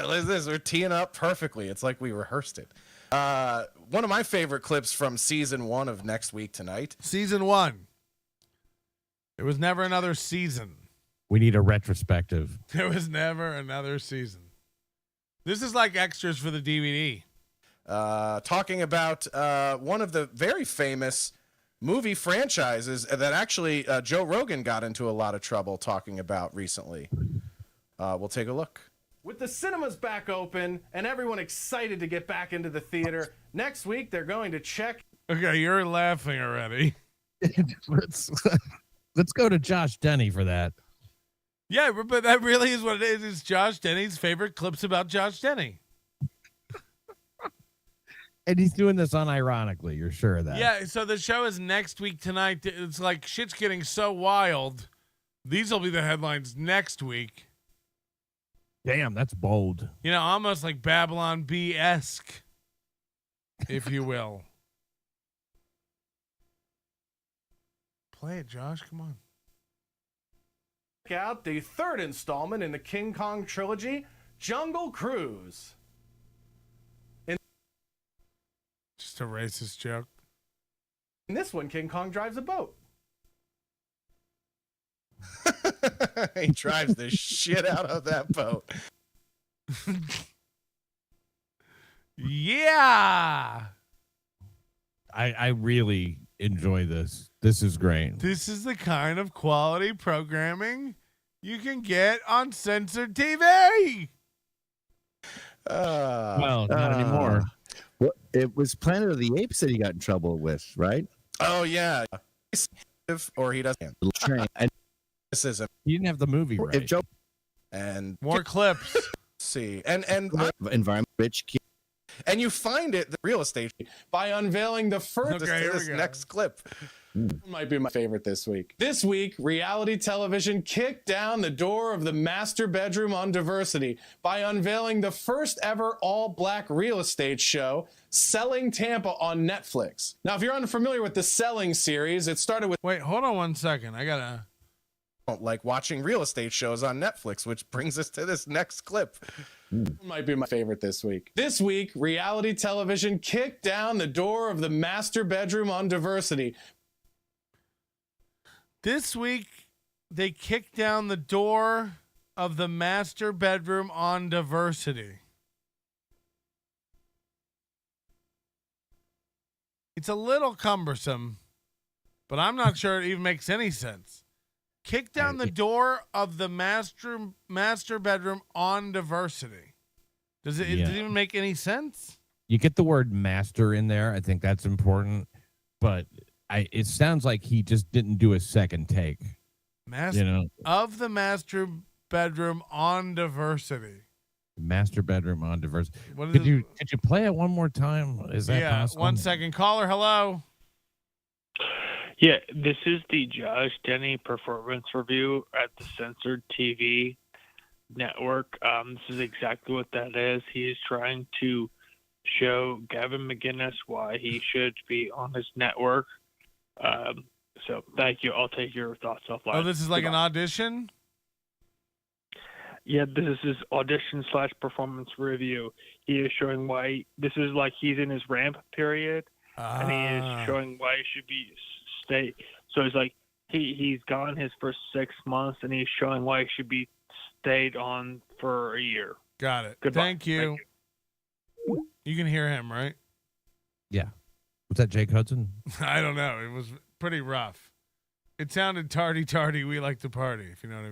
we're teeing up perfectly. It's like we rehearsed it. One of my favorite clips from season 1 of Next Week Tonight. Season 1. There was never another season. We need a retrospective. There was never another season. This is like extras for the DVD. Talking about one of the very famous movie franchises that actually Joe Rogan got into a lot of trouble talking about recently. We'll take a look. With the cinemas back open and everyone excited to get back into the theater, next week they're going to check. Okay, you're laughing already. Let's go to Josh Denny for that. Yeah, but that really is what it is. It's Josh Denny's favorite clips about Josh Denny. And he's doing this unironically. You're sure of that? Yeah, so the show is next week tonight. It's like shit's getting so wild. These will be the headlines next week. Damn, that's bold. Almost like Babylon B-esque, if you will. Play it, Josh. Come on. Check out the third installment in the King Kong trilogy, Jungle Cruise. Just a racist joke. In this one, King Kong drives a boat. He drives the shit out of that boat. Yeah. I really enjoy this. This is great. This is the kind of quality programming you can get on censored TV. Well, not anymore. Well, it was Planet of the Apes that he got in trouble with, right? Oh yeah. Or he doesn't. Little train. And This isn't. You didn't have the movie if right. Joe And More clips. see and environment rich kid, and you find it the real estate by unveiling the first Okay, here we this go. next clip. Might be my favorite this week. This week, reality television kicked down the door of the master bedroom on diversity by unveiling the first ever all-black real estate show, Selling Tampa, on Netflix. Now, if you're unfamiliar with the Selling series, it started with Wait, hold on 1 second. I gotta. like watching real estate shows on Netflix, which brings us to this next clip. Might be my favorite this week. This week, reality television kicked down the door of the master bedroom on diversity. This week, they kicked down the door of the master bedroom on diversity. It's a little cumbersome, but I'm not sure it even makes any sense. Kick down the door of the master bedroom on diversity. Does it even make any sense? You get the word master in there. I think that's important, but it sounds like he just didn't do a second take. Of the master bedroom on diversity. Master bedroom on diversity. Could you play it one more time? Is that possible? 1 second. Caller, hello. Yeah, this is the Josh Denny performance review at the Censored TV network. This is exactly what that is. He is trying to show Gavin McInnes why he should be on his network. So thank you. I'll take your thoughts offline. Oh, this is like an audition? Yeah, this is his audition / performance review. He is showing why this is like he's in his ramp period, and he is showing why he should be stay. So it's like he's gone his first 6 months, and he's showing why he should be stayed on for a year. Got it. Goodbye. Thank you. You can hear him, right? Yeah. Was that Jake Hudson? I don't know. It was pretty rough. It sounded tardy. We like to party, if you know what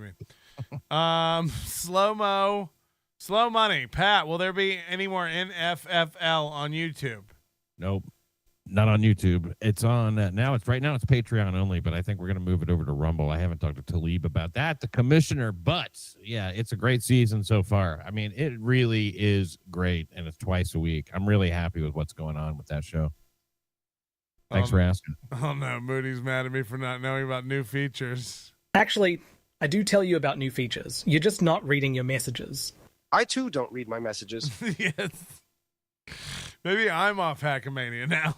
I mean. Slow money. Pat, will there be any more NFFL on YouTube? Nope. Not on YouTube. It's on now. It's Patreon only, but I think we're going to move it over to Rumble. I haven't talked to Talib about that, the commissioner, but yeah, it's a great season so far. I mean, it really is great, and it's twice a week. I'm really happy with what's going on with that show. Thanks for asking. Oh no, Moody's mad at me for not knowing about new features. Actually, I do tell you about new features. You're just not reading your messages. I too don't read my messages. Yes. Maybe I'm off Hackamania now.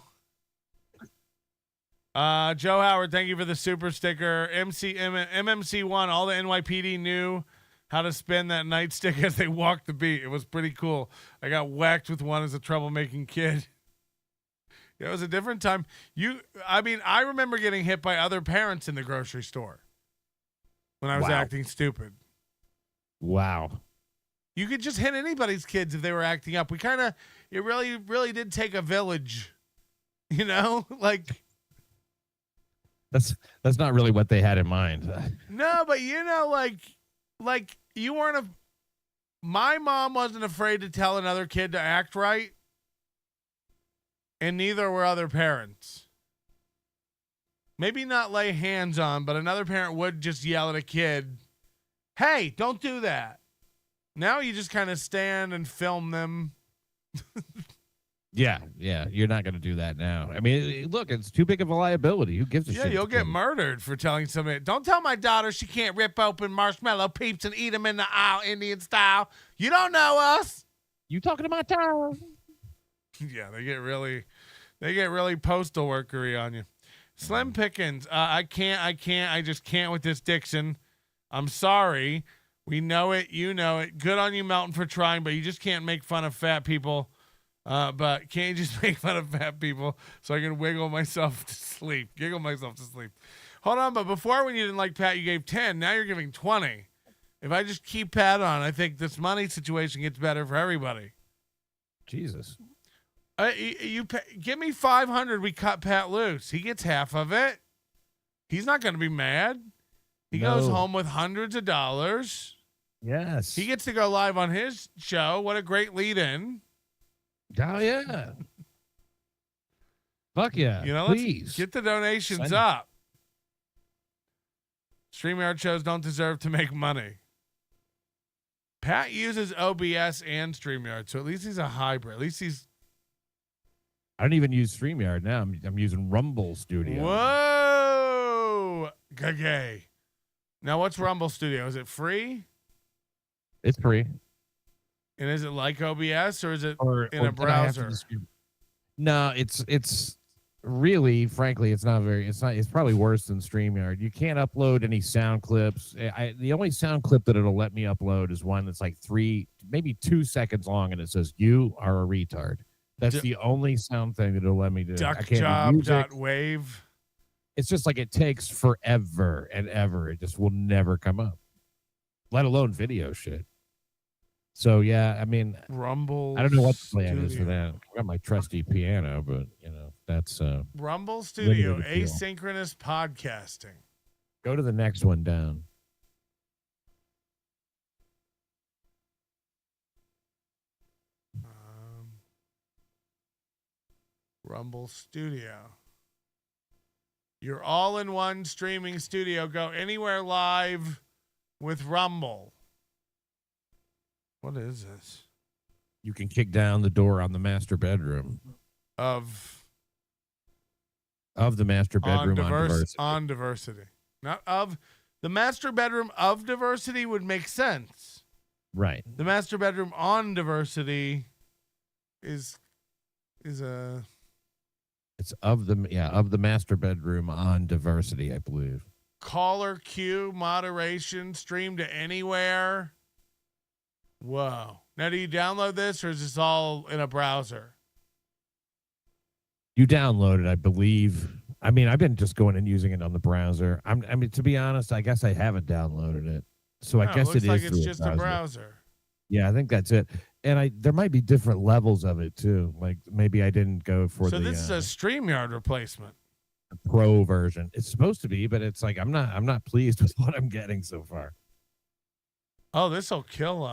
Joe Howard, thank you for the super sticker. MMC1, all the NYPD knew how to spin that nightstick as they walked the beat. It was pretty cool. I got whacked with one as a troublemaking kid. It was a different time. I remember getting hit by other parents in the grocery store when I was acting stupid. Wow. You could just hit anybody's kids if they were acting up. It really, really did take a village, like. That's not really what they had in mind. No, but like you weren't my mom wasn't afraid to tell another kid to act right, and neither were other parents. Maybe not lay hands on, but another parent would just yell at a kid, "Hey, don't do that." Now you just kind of stand and film them. Yeah, you're not going to do that now. I mean, look, it's too big of a liability. Who gives a shit? Yeah, you'll get murdered for telling somebody. Don't tell my daughter she can't rip open marshmallow peeps and eat them in the aisle, Indian style. You don't know us. You talking to my child? Yeah, they get really postal workery on you. Slim Pickens, I just can't with this DIXON. I'm sorry. We know it. You know it. Good on you, Melton, for trying, but you just can't make fun of fat people. But can't you just make fun of fat people so I can giggle myself to sleep? Hold on, but before when you didn't like Pat, you gave 10. Now you're giving 20. If I just keep Pat on, I think this money situation gets better for everybody. Jesus. Give me 500. We cut Pat loose. He gets half of it. He's not going to be mad. He goes home with hundreds of dollars. Yes. He gets to go live on his show. What a great lead-in. Oh, yeah. Fuck yeah. You know, please. let's get the donations Send up. StreamYard shows don't deserve to make money. Pat uses OBS and StreamYard, so at least he's a hybrid. At least he's... I don't even use StreamYard now. I'm using Rumble Studio. Whoa! Gay. Now, what's Rumble Studio? Is it free? It's free. And is it like OBS or is it in or a browser? No, it's really, frankly, it's not. It's probably worse than StreamYard. You can't upload any sound clips. The only sound clip that it'll let me upload is one that's like 3, maybe 2 seconds long, and it says "You are a retard." That's the only sound thing that it'll let me do. Duckjob.wave. It's just like it takes forever and ever. It just will never come up, let alone video shit. So yeah, I mean, Rumble. I don't know what the plan is for that. I got my trusty piano, but that's Rumble Studio, asynchronous podcasting. Go to the next one down. Rumble Studio. Your all-in-one streaming studio. Go anywhere live with Rumble. What is this? You can kick down the door on the master bedroom Of the master bedroom on diversity. Not of the master bedroom of diversity would make sense. Right. The master bedroom on diversity is a... It's of the master bedroom on diversity, I believe. Caller queue, moderation, stream to anywhere. Whoa. Now, do you download this or is this all in a browser? You download it, I believe. I mean, I've been just going and using it on the browser. I mean, to be honest, I guess I haven't downloaded it. So I guess it is. Looks like it's just a browser. Yeah, I think that's it. And there might be different levels of it too. Like maybe I didn't go for So this is a StreamYard replacement. Pro version. It's supposed to be, but it's like I'm not pleased with what I'm getting so far. Oh, this will kill.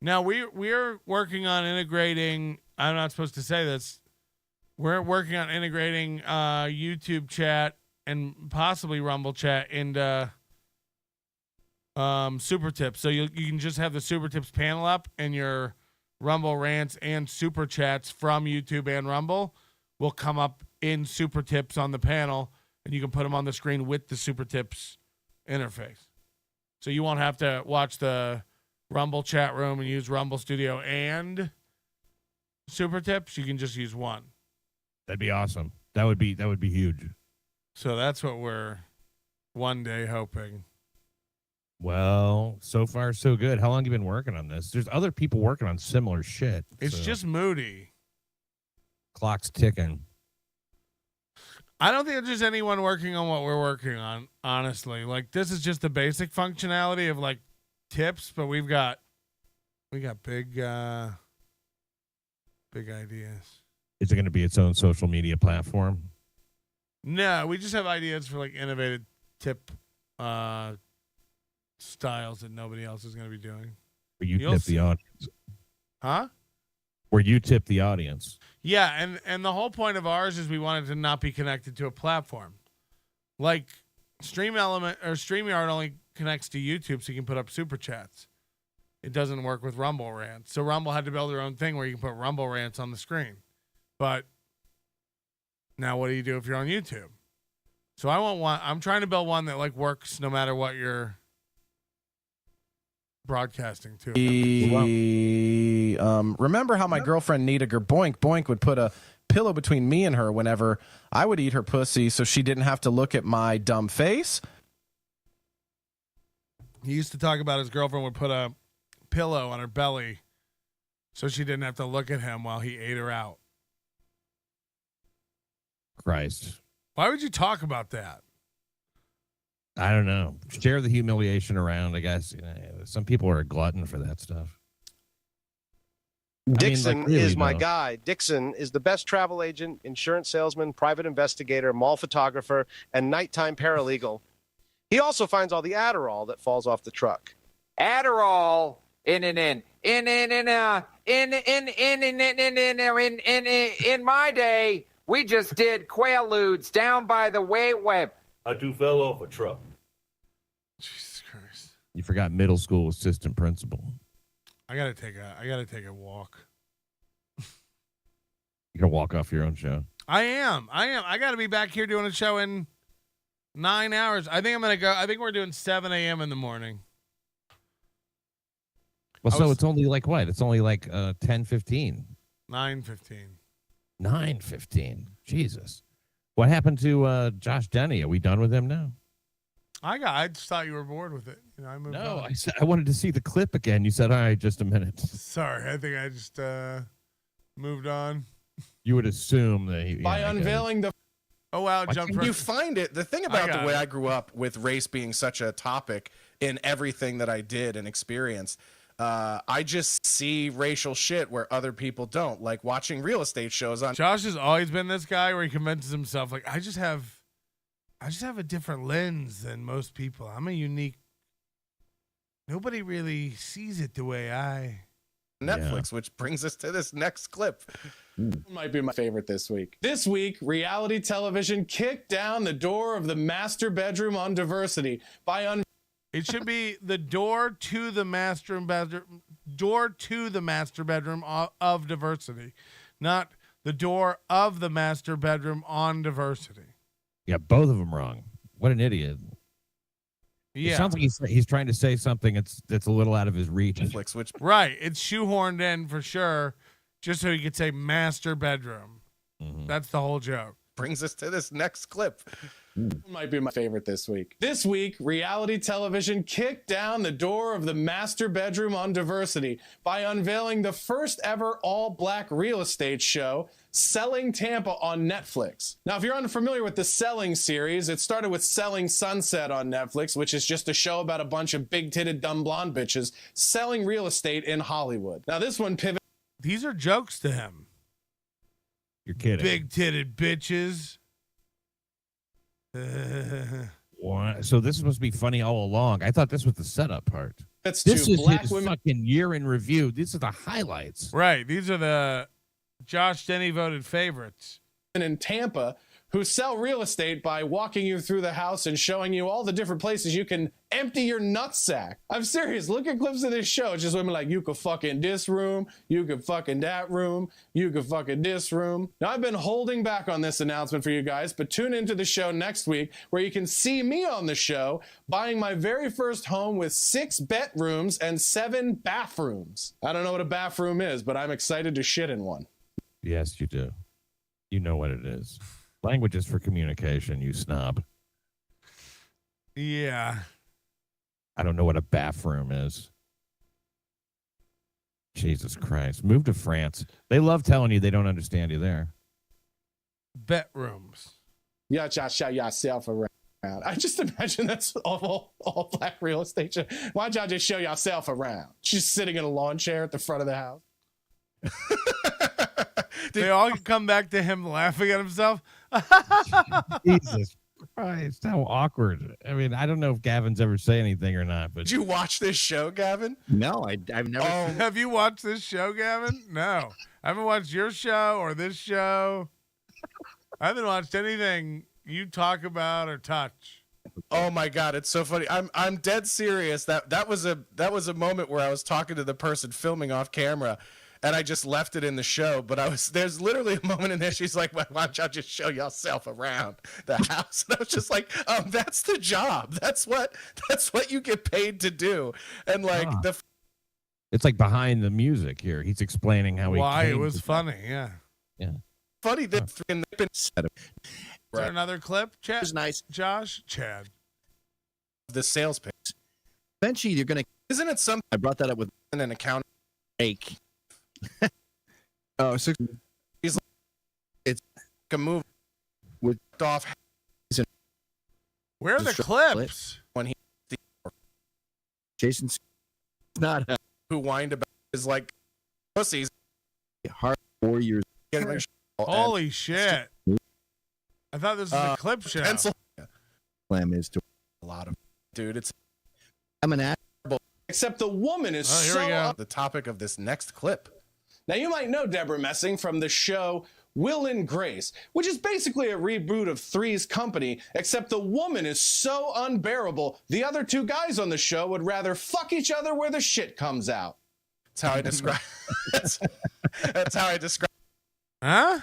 Now we're working on integrating. I'm not supposed to say this. We're working on integrating YouTube chat and possibly Rumble chat into Super Tips. So you can just have the Super Tips panel up, and your Rumble rants and Super Chats from YouTube and Rumble will come up in Super Tips on the panel, and you can put them on the screen with the Super Tips interface. So you won't have to watch the Rumble chat room and use Rumble Studio and Super Tips. You can just use one. That'd be awesome. That would be huge. So that's what we're one day hoping. Well, so far so good. How long have you been working on this? There's other people working on similar shit. It's just Moody. Clock's ticking. I don't think there's anyone working on what we're working on, honestly. Like, this is just the basic functionality of like tips, but we got big ideas. Is it going to be its own social media platform? No, we just have ideas for like innovative tip styles that nobody else is going to be doing. Where you tip the audience. Huh? Where you tip the audience. Yeah, and the whole point of ours is we wanted to not be connected to a platform. Like StreamYard only connects to YouTube, so you can put up super chats. It doesn't work with Rumble rants. So Rumble had to build their own thing where you can put Rumble rants on the screen. But now what do you do if you're on YouTube? So I want one. I'm trying to build one that like works no matter what you're broadcasting to. Remember how my girlfriend Nita Boink Boink would put a pillow between me and her whenever I would eat her pussy so she didn't have to look at my dumb face? He used to talk about his girlfriend would put a pillow on her belly so she didn't have to look at him while he ate her out. Christ. Why would you talk about that? I don't know. Share the humiliation around, I guess. Some people are a glutton for that stuff. DIXON is my guy. DIXON is the best travel agent, insurance salesman, private investigator, mall photographer, and nighttime paralegal. He also finds all the Adderall that falls off the truck. Adderall in my day, we just did Quaaludes down by the web. I too fell off a truck. Jesus Christ. You forgot middle school assistant principal. I gotta take a walk. You can walk off your own show. I am. I gotta be back here doing a show in 9 hours. I think we're doing 7 a.m. in the morning. Well, it's only like what? It's only like 10:15. 9:15. 9:15. Jesus. What happened to Josh Denny? Are we done with him now? I just thought you were bored with it. I moved on. I said I wanted to see the clip again. You said, all right, just a minute. Sorry, I think I just moved on. You would assume that by unveiling the. Oh wow, jump! You find it. The thing about the way I grew up with race being such a topic in everything that I did and experienced. I just see racial shit where other people don't, like watching real estate shows on. Josh has always been this guy where he convinces himself like I just have a different lens than most people. I'm a unique. Nobody really sees it the way I. Netflix, which brings us to this next clip. Might be my favorite this week. This week, reality television kicked down the door of the master bedroom on diversity by It should be the door to the master bedroom of diversity, not the door of the master bedroom on diversity. Yeah, both of them wrong. What an idiot. Yeah. It sounds like he's trying to say something that's a little out of his reach. Right. It's shoehorned in for sure, just so he could say master bedroom. Mm-hmm. That's the whole joke. Brings us to this next clip. Might be my favorite this week. This week, reality television kicked down the door of the master bedroom on diversity by unveiling the first ever all-black real estate show, Selling Tampa, on Netflix. Now, if you're unfamiliar with the Selling series, it started with Selling Sunset on Netflix, which is just a show about a bunch of big-titted, dumb blonde bitches selling real estate in Hollywood. Now, this one pivots. These are jokes to him. You're kidding. Big-titted bitches. What? So this must be funny all along. I thought this was the setup part. This is black his women fucking year in review. These are the highlights. Right. These are the Josh Denny voted favorites. In Tampa who sell real estate by walking you through the house and showing you all the different places you can empty your nutsack. I'm serious. Look at clips of this show. It's just women like, you could fuck in this room, you could fuck in that room, you could fuck in this room. Now, I've been holding back on this announcement for you guys, but tune into the show next week where you can see me on the show buying my very first home with 6 bedrooms and 7 bathrooms. I don't know what a bathroom is, but I'm excited to shit in one. Yes, you do. You know what it is. Language is for communication, you snob. Yeah. I don't know what a bathroom is. Jesus Christ. Move to France. They love telling you they don't understand you there. Bedrooms. Yeah, just show yourself around. I just imagine that's all black real estate. Why don't y'all just show yourself around? She's sitting in a lawn chair at the front of the house. They all come back to him laughing at himself. Jesus Christ, how awkward. I mean, I don't know if Gavin's ever say anything or not, but did you watch this show, Gavin? No, I've never. Oh, have you watched this show, Gavin? No, I haven't watched your show or this show. I haven't watched anything you talk about or touch. Oh my God, it's so funny. I'm dead serious. That was a moment where I was talking to the person filming off camera. And I just left it in the show, but there's literally a moment in there. She's like, "Why don't y'all just show yourself around the house?" And I was just like, "That's the job. That's what you get paid to do." And like it's like behind the music here. He's explaining how why it was funny. Yeah. Funny that Is there another clip? Chad? It was nice. Josh, Chad. The sales pitch. Eventually, you're gonna. Isn't it something? I brought that up with an account. Fake. Oh, so it's like a move with off. Where are the clips? When he Jason's not who whined about is like pussies. Hard 4 years. Holy shit! I thought this was a clip show. Pennsylvania. Slam is to a lot of dude. It's I'm an actor. Except the woman is here we go. The topic of this next clip. Now, you might know Deborah Messing from the show Will and Grace, which is basically a reboot of Three's Company, except the woman is so unbearable, the other two guys on the show would rather fuck each other where the shit comes out. That's how I describe. That's how I describe. Huh?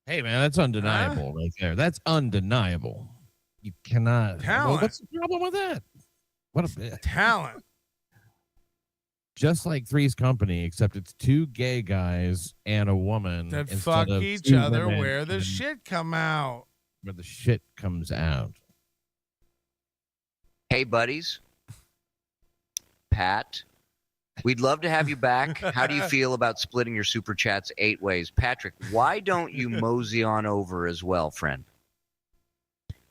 Hey, man, that's undeniable right there. That's undeniable. You cannot. Talent. Well, what's the problem with that? What a talent. Just like Three's Company, except it's two gay guys and a woman That instead fuck of each two other women where the and shit come out. where the shit comes out. Hey, buddies. Pat, we'd love to have you back. How do you feel about splitting your super chats 8 ways? Patrick, why don't you mosey on over as well, friend?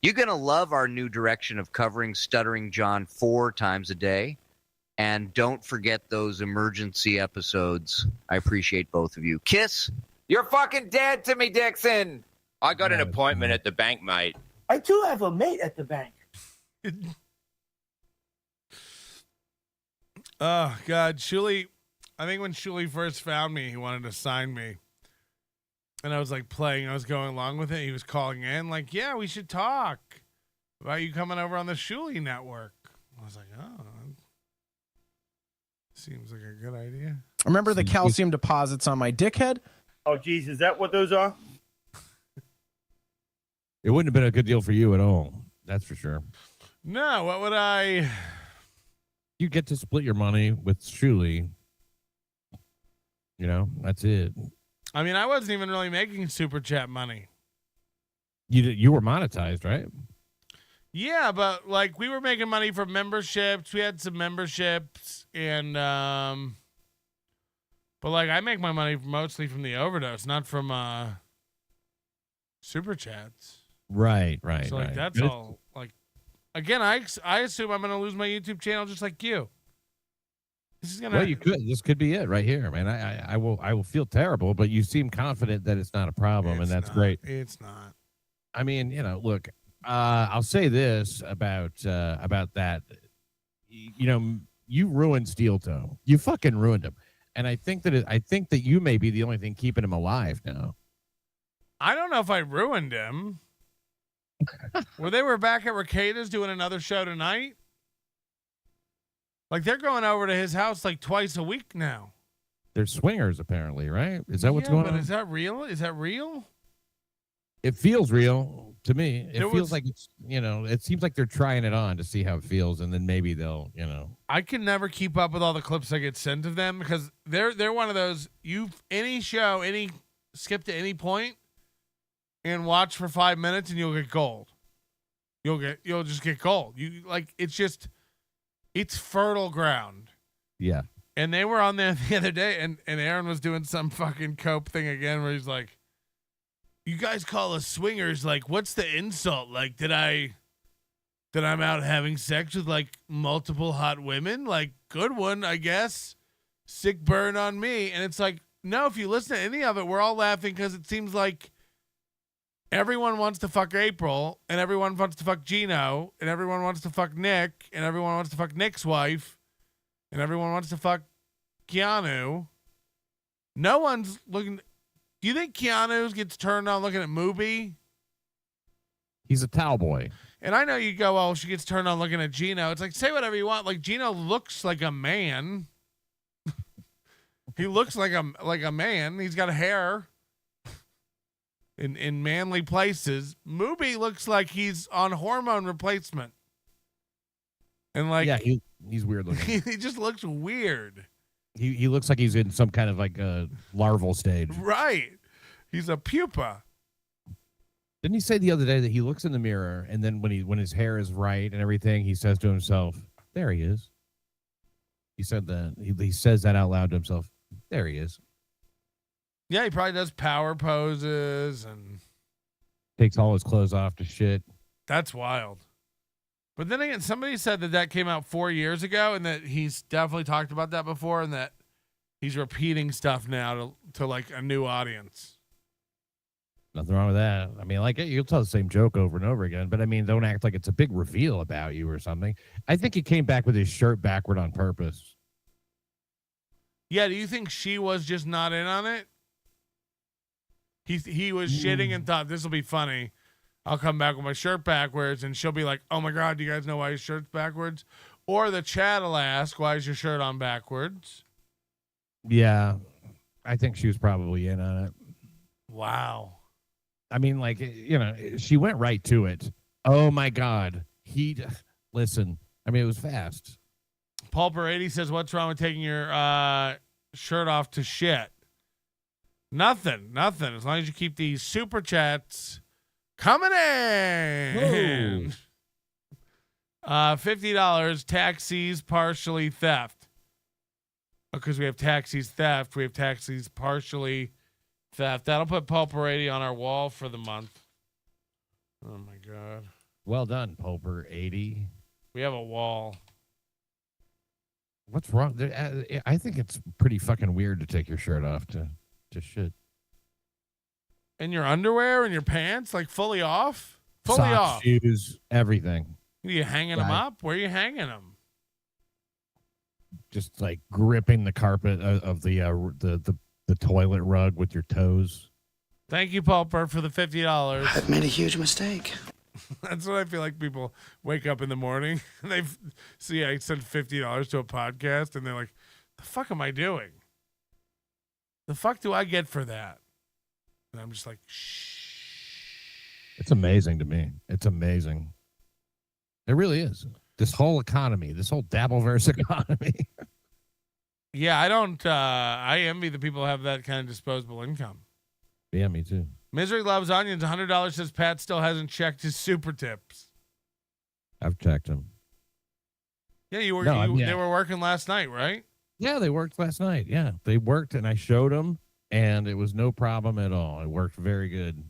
You're going to love our new direction of covering Stuttering John 4 times a day. And don't forget those emergency episodes. I appreciate both of you. Kiss. You're fucking dead to me, Dixon. I got an appointment at the bank, mate. I too have a mate at the bank. Oh, God. Shuli, I think when Shuli first found me, he wanted to sign me. And I was like playing. I was going along with it. He was calling in like, yeah, we should talk about you coming over on the Shuli network. I was like, oh, seems like a good idea. Remember the calcium deposits on my dickhead? Oh, geez, is that what those are? It wouldn't have been a good deal for you at all. That's for sure. No, what would I? You get to split your money with Shuli. You know, that's it. I mean, I wasn't even really making super chat money. You were monetized, right? Yeah, but like we were making money from memberships. We had some memberships, and but like I make my money mostly from the overdose, not from super chats. Right. So like that's all. Like again, I assume I'm gonna lose my YouTube channel just like you. This is gonna. Well, you could. This could be it right here, man. I will feel terrible, but you seem confident that it's not a problem, and that's great. It's not. I mean, you know, look. I'll say this about that. You know, you ruined Steel Toe. You fucking ruined him, and I think that you may be the only thing keeping him alive now. I don't know if I ruined him. They were back at Ricada's doing another show tonight. Like they're going over to his house like twice a week now. They're swingers, apparently, right? Is that what's going on? Is that real? Is that real? It feels real to me. It feels like it's, you know, it seems like they're trying it on to see how it feels, and then maybe they'll, you know. I can never keep up with all the clips I get sent of them because they're one of those any show, skip to any point and watch for 5 minutes and you'll get gold. You'll just get gold. You like it's fertile ground. Yeah. And they were on there the other day and Aaron was doing some fucking cope thing again where he's like, you guys call us swingers, like what's the insult? Like that I'm out having sex with like multiple hot women? Like good one, I guess. Sick burn on me. And it's like, no, if you listen to any of it, we're all laughing because it seems like everyone wants to fuck April, and everyone wants to fuck Gino, and everyone wants to fuck Nick, and everyone wants to fuck Nick's wife, and everyone wants to fuck Keanu. No one's looking. Do you think Keanu gets turned on looking at Mubi? He's a towel boy. And I know you go, oh, she gets turned on looking at Gino. It's like, say whatever you want. Like, Gino looks like a man. He looks like a man. He's got hair in manly places. Mubi looks like he's on hormone replacement. And like, yeah, he's weird looking. He just looks weird. He looks like he's in some kind of like a larval stage. Right. He's a pupa. Didn't he say the other day that he looks in the mirror and then when his hair is right and everything, he says to himself, "There he is." He said that. He says that out loud to himself. There he is. Yeah, he probably does power poses and takes all his clothes off to shit. That's wild. But then again, somebody said that came out 4 years ago and that he's definitely talked about that before and that he's repeating stuff now to like a new audience. Nothing wrong with that. I mean, like, you'll tell the same joke over and over again, but I mean, don't act like it's a big reveal about you or something. I think he came back with his shirt backward on purpose. Yeah, do you think she was just not in on it? He was shitting and thought, this will be funny. I'll come back with my shirt backwards, and she'll be like, oh my God, do you guys know why his shirt's backwards? Or the chat will ask, why is your shirt on backwards? Yeah, I think she was probably in on it. Wow. I mean, like, you know, she went right to it. Oh my God. Listen, I mean, it was fast. Pulper 80 says, what's wrong with taking your shirt off to shit? Nothing. As long as you keep these super chats coming in. $50, taxis, partially theft. Because we have taxis theft. We have taxis partially theft. That'll put Pulper 80 on our wall for the month. Oh my God. Well done, Pulper 80. We have a wall. What's wrong? I think it's pretty fucking weird to take your shirt off to shit. In your underwear and your pants, like fully off? Fully Socks, off. shoes, everything. Are you hanging them up? Where are you hanging them? Just like gripping the carpet of the toilet rug with your toes. Thank you, Pulper, for the $50. I've made a huge mistake. That's what I feel like people wake up in the morning and they see I sent $50 to a podcast and they're like, the fuck am I doing? The fuck do I get for that? And I'm just like, shh. It's amazing to me. It's amazing. It really is. This whole economy, this whole Dabbleverse economy. Yeah, I envy the people who have that kind of disposable income. Yeah, me too. Misery Loves Onions, $100 says Pat still hasn't checked his super tips. I've checked them. Yeah, they were working last night, right? Yeah, they worked last night. Yeah, they worked, and I showed them, and it was no problem at all. It worked very good.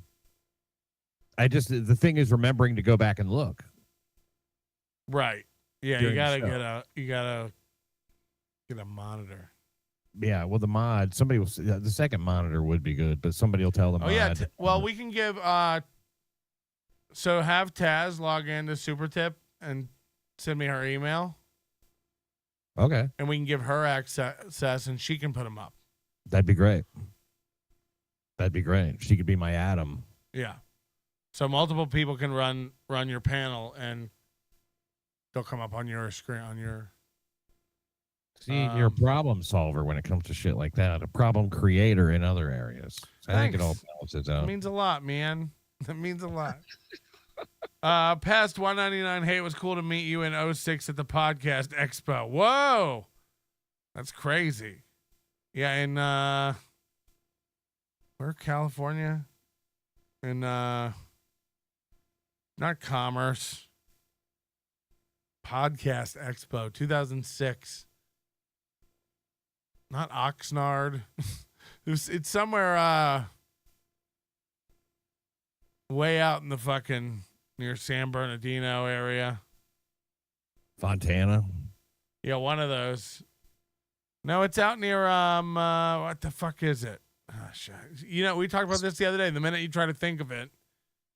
The thing is remembering to go back and look. Right. Yeah, you gotta get a monitor. Yeah, well, the second monitor would be good, but somebody will tell the mod. Oh yeah, we can give so have Taz log into Super Tip and send me her email. Okay. And we can give her access and she can put them up. That'd be great. She could be my Adam. Yeah. So multiple people can run your panel and they'll come up on your screen on your. See, you're a problem solver when it comes to shit like that. A problem creator in other areas. So I think it all balances out. That means a lot, man. That means a lot. Past 199. Hey, it was cool to meet you in 06 at the podcast expo. Whoa, that's crazy. Yeah, in where, California? In not Commerce. Podcast Expo 2006. Not Oxnard. It's somewhere way out in the fucking near San Bernardino area. Fontana. Yeah, one of those. No, it's out near what the fuck is it? Oh, shit. You know, we talked about this the other day. The minute you try to think of it,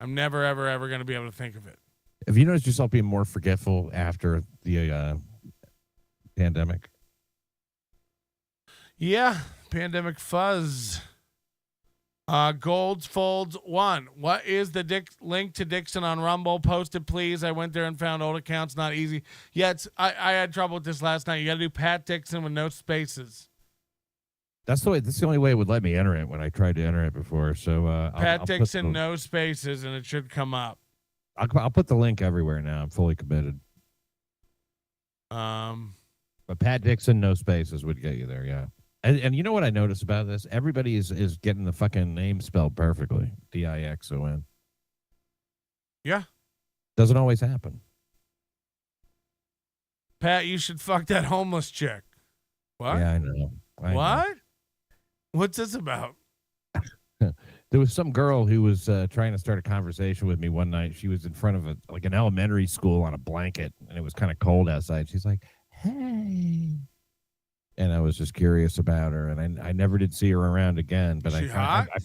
I'm never ever ever going to be able to think of it. Have you noticed yourself being more forgetful after the pandemic? Yeah, pandemic fuzz. Golds Folds 1. What is the link to DIXON on Rumble? Post it, please. I went there and found old accounts. Not easy. Yeah, I had trouble with this last night. You got to do Pat DIXON with no spaces. That's the only way it would let me enter it when I tried to enter it before. So Pat DIXON, no spaces, and it should come up. I'll put the link everywhere now. I'm fully committed. But Pat DIXON, no spaces would get you there. Yeah. And you know what I noticed about this? Everybody is getting the fucking name spelled perfectly. DIXON. Yeah. Doesn't always happen. Pat, you should fuck that homeless chick. What? Yeah, I know. What? What's this about? There was some girl who was trying to start a conversation with me one night. She was in front of an elementary school on a blanket, and it was kind of cold outside. She's like, "Hey." and I was just curious about her, and I never did see her around again. But She hot? I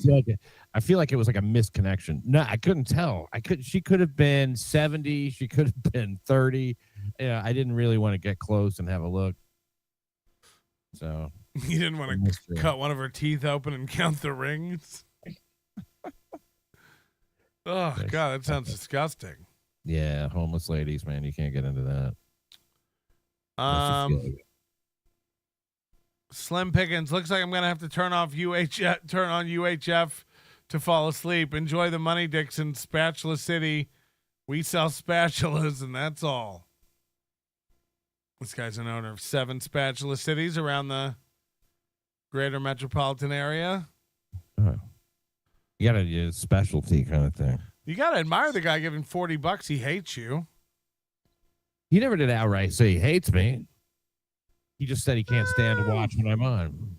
feel like it was like a misconnection. No, I couldn't tell. She could have been 70. She could have been 30. Yeah, I didn't really want to get close and have a look. So you didn't want to cut one of her teeth open and count the rings. Oh God, that sounds disgusting. Yeah, homeless ladies, man, you can't get into that. Slim Pickens, looks like I'm gonna have to turn on UHF to fall asleep. Enjoy the money, Dixon. Spatula City. We sell spatulas, and that's all. This guy's an owner of 7 spatula cities around the greater metropolitan area. Oh. You got a specialty kind of thing. You got to admire the guy giving $40. He hates you. He never did outright say he hates me. He just said he can't stand to watch when I'm on.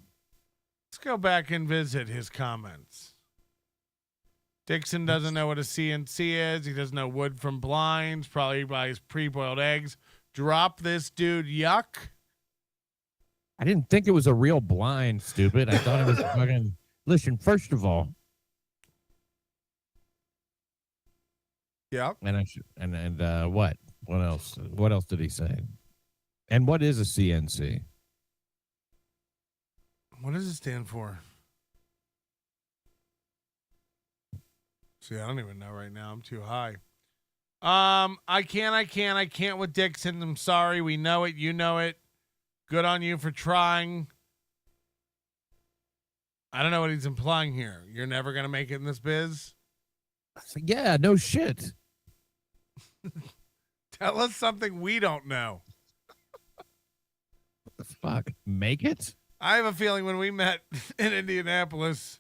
Let's go back and visit his comments. Dixon doesn't know what a CNC is. He doesn't know wood from blinds. Probably buys pre-boiled eggs. Drop this dude, yuck. I didn't think it was a real blind, stupid. I thought it was fucking... Listen, first of all... Yep. And what? What else? What else did he say? And what is a CNC? What does it stand for? See, I don't even know right now. I'm too high. I can't with Dixon. I'm sorry. We know it. You know it. Good on you for trying. I don't know what he's implying here. You're never going to make it in this biz? Yeah, no shit. Tell us something we don't know. What the fuck? Make it? I have a feeling when we met in Indianapolis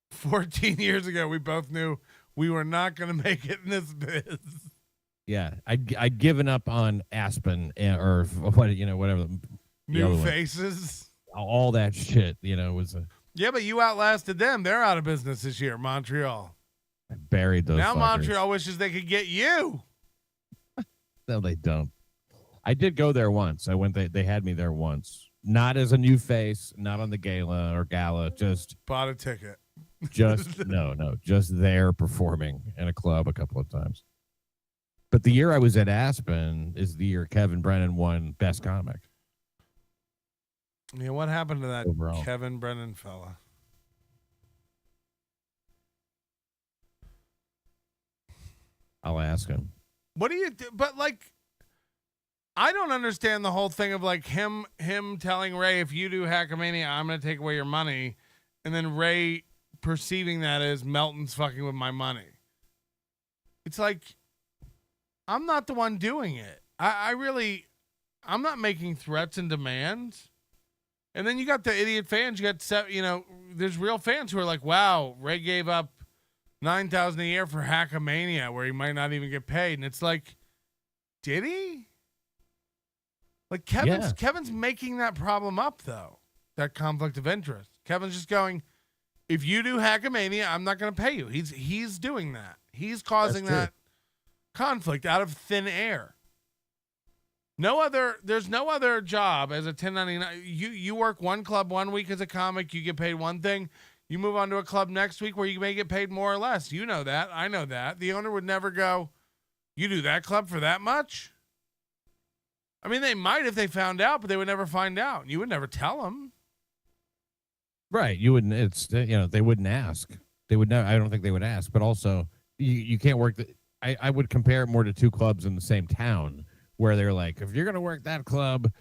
14 years ago, we both knew we were not going to make it in this biz. Yeah, I'd given up on Aspen or what, whatever. New faces. All that shit, was a... Yeah, but you outlasted them. They're out of business this year, Montreal. I buried those Now fuckers. Montreal wishes they could get you. No, they don't. I did go there once. I went. They had me there once. Not as a new face. Not on the gala. Just bought a ticket. Just no. Just there performing in a club a couple of times. But the year I was at Aspen is the year Kevin Brennan won Best Comic. Yeah, what happened to that overall Kevin Brennan fella? I'll ask him. What do you do? But I don't understand the whole thing of him telling Ray, if you do Hackamania, I'm going to take away your money. And then Ray perceiving that as Melton's fucking with my money. It's I'm not the one doing it. I'm not making threats and demands. And then you got the idiot fans. You got, there's real fans who are like, wow, Ray gave up $9,000 a year for Hackamania where he might not even get paid. And it's did he? Kevin's making that problem up though. That conflict of interest. Kevin's just going, if you do Hackamania, I'm not going to pay you. He's doing that. He's causing that conflict out of thin air. There's no other job as a 1099. You work one club 1 week as a comic, you get paid one thing. You move on to a club next week where you may get paid more or less. You know that. I know that. The owner would never go, you do that club for that much? I mean, they might if they found out, but they would never find out. You would never tell them. Right. You wouldn't. It's, they wouldn't ask. They would never. I don't think they would ask. But also, you can't work. I would compare it more to 2 clubs in the same town where they're like, if you're going to work that club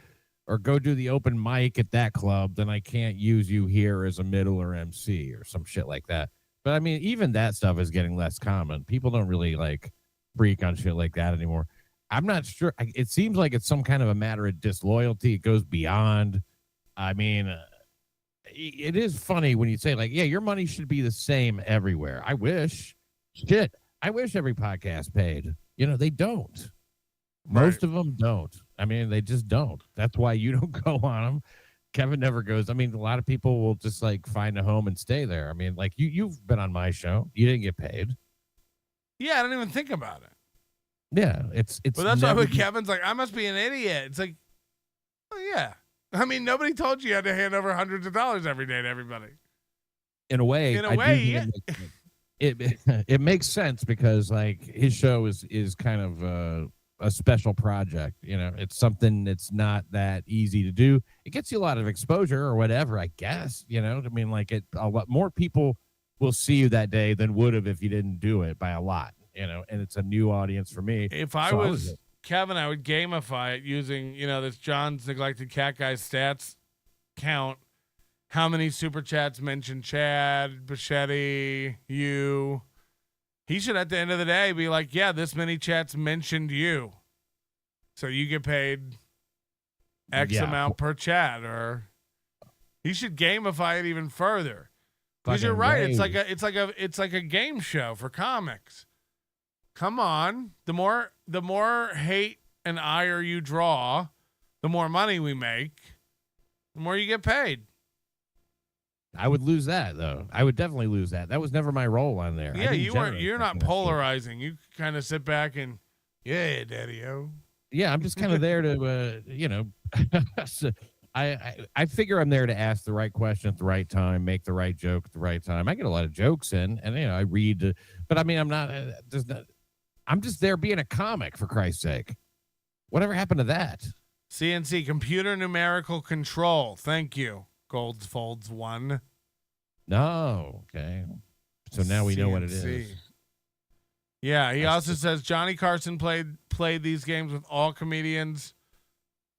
or go do the open mic at that club, then I can't use you here as a middle or MC or some shit like that. But I mean, even that stuff is getting less common. People don't really freak on shit like that anymore. I'm not sure. It seems like it's some kind of a matter of disloyalty. It goes beyond. I mean, it is funny when you say yeah, your money should be the same everywhere. I wish every podcast paid. They don't. Most of them don't. I mean, they just don't. That's why you don't go on them. Kevin never goes. I mean, a lot of people will just find a home and stay there. I mean, you've been on my show. You didn't get paid. Yeah, I don't even think about it. Yeah, it's. But that's why Kevin's I must be an idiot. It's oh yeah, I mean, nobody told you had to hand over hundreds of dollars every day to everybody. In a way, yeah. It makes sense because like his show is kind of a special project. You know, it's something that's not that easy to do. It gets you a lot of exposure or whatever, I guess. You know, I mean, like a lot more people will see you that day than would have if you didn't do it by a lot. You know, and it's a new audience for me. If I was Kevin, I would gamify it using, this John's Neglected Cat Guy's stats count. How many super chats mentioned Chad, Bichetti, you? He should, at the end of the day, be like, yeah, this many chats mentioned you. So you get paid X amount per chat, or he should gamify it even further. Because you're right. It's like a game show for comics. Come on. The more hate and ire you draw, the more money we make, the more you get paid. I would lose that though. I would definitely lose that. That was never my role on there. Yeah, you're not polarizing. You kind of sit back and daddy-o. Yeah, I'm just kind of there to so I figure I'm there to ask the right question at the right time, make the right joke at the right time. I get a lot of jokes in, and I read, but I mean, I'm just there being a comic, for Christ's sake. Whatever happened to that? CNC, computer numerical control. Thank you. Goldfolds 1. No, okay. So now we know what it is. Yeah, he also says Johnny Carson played these games with all comedians.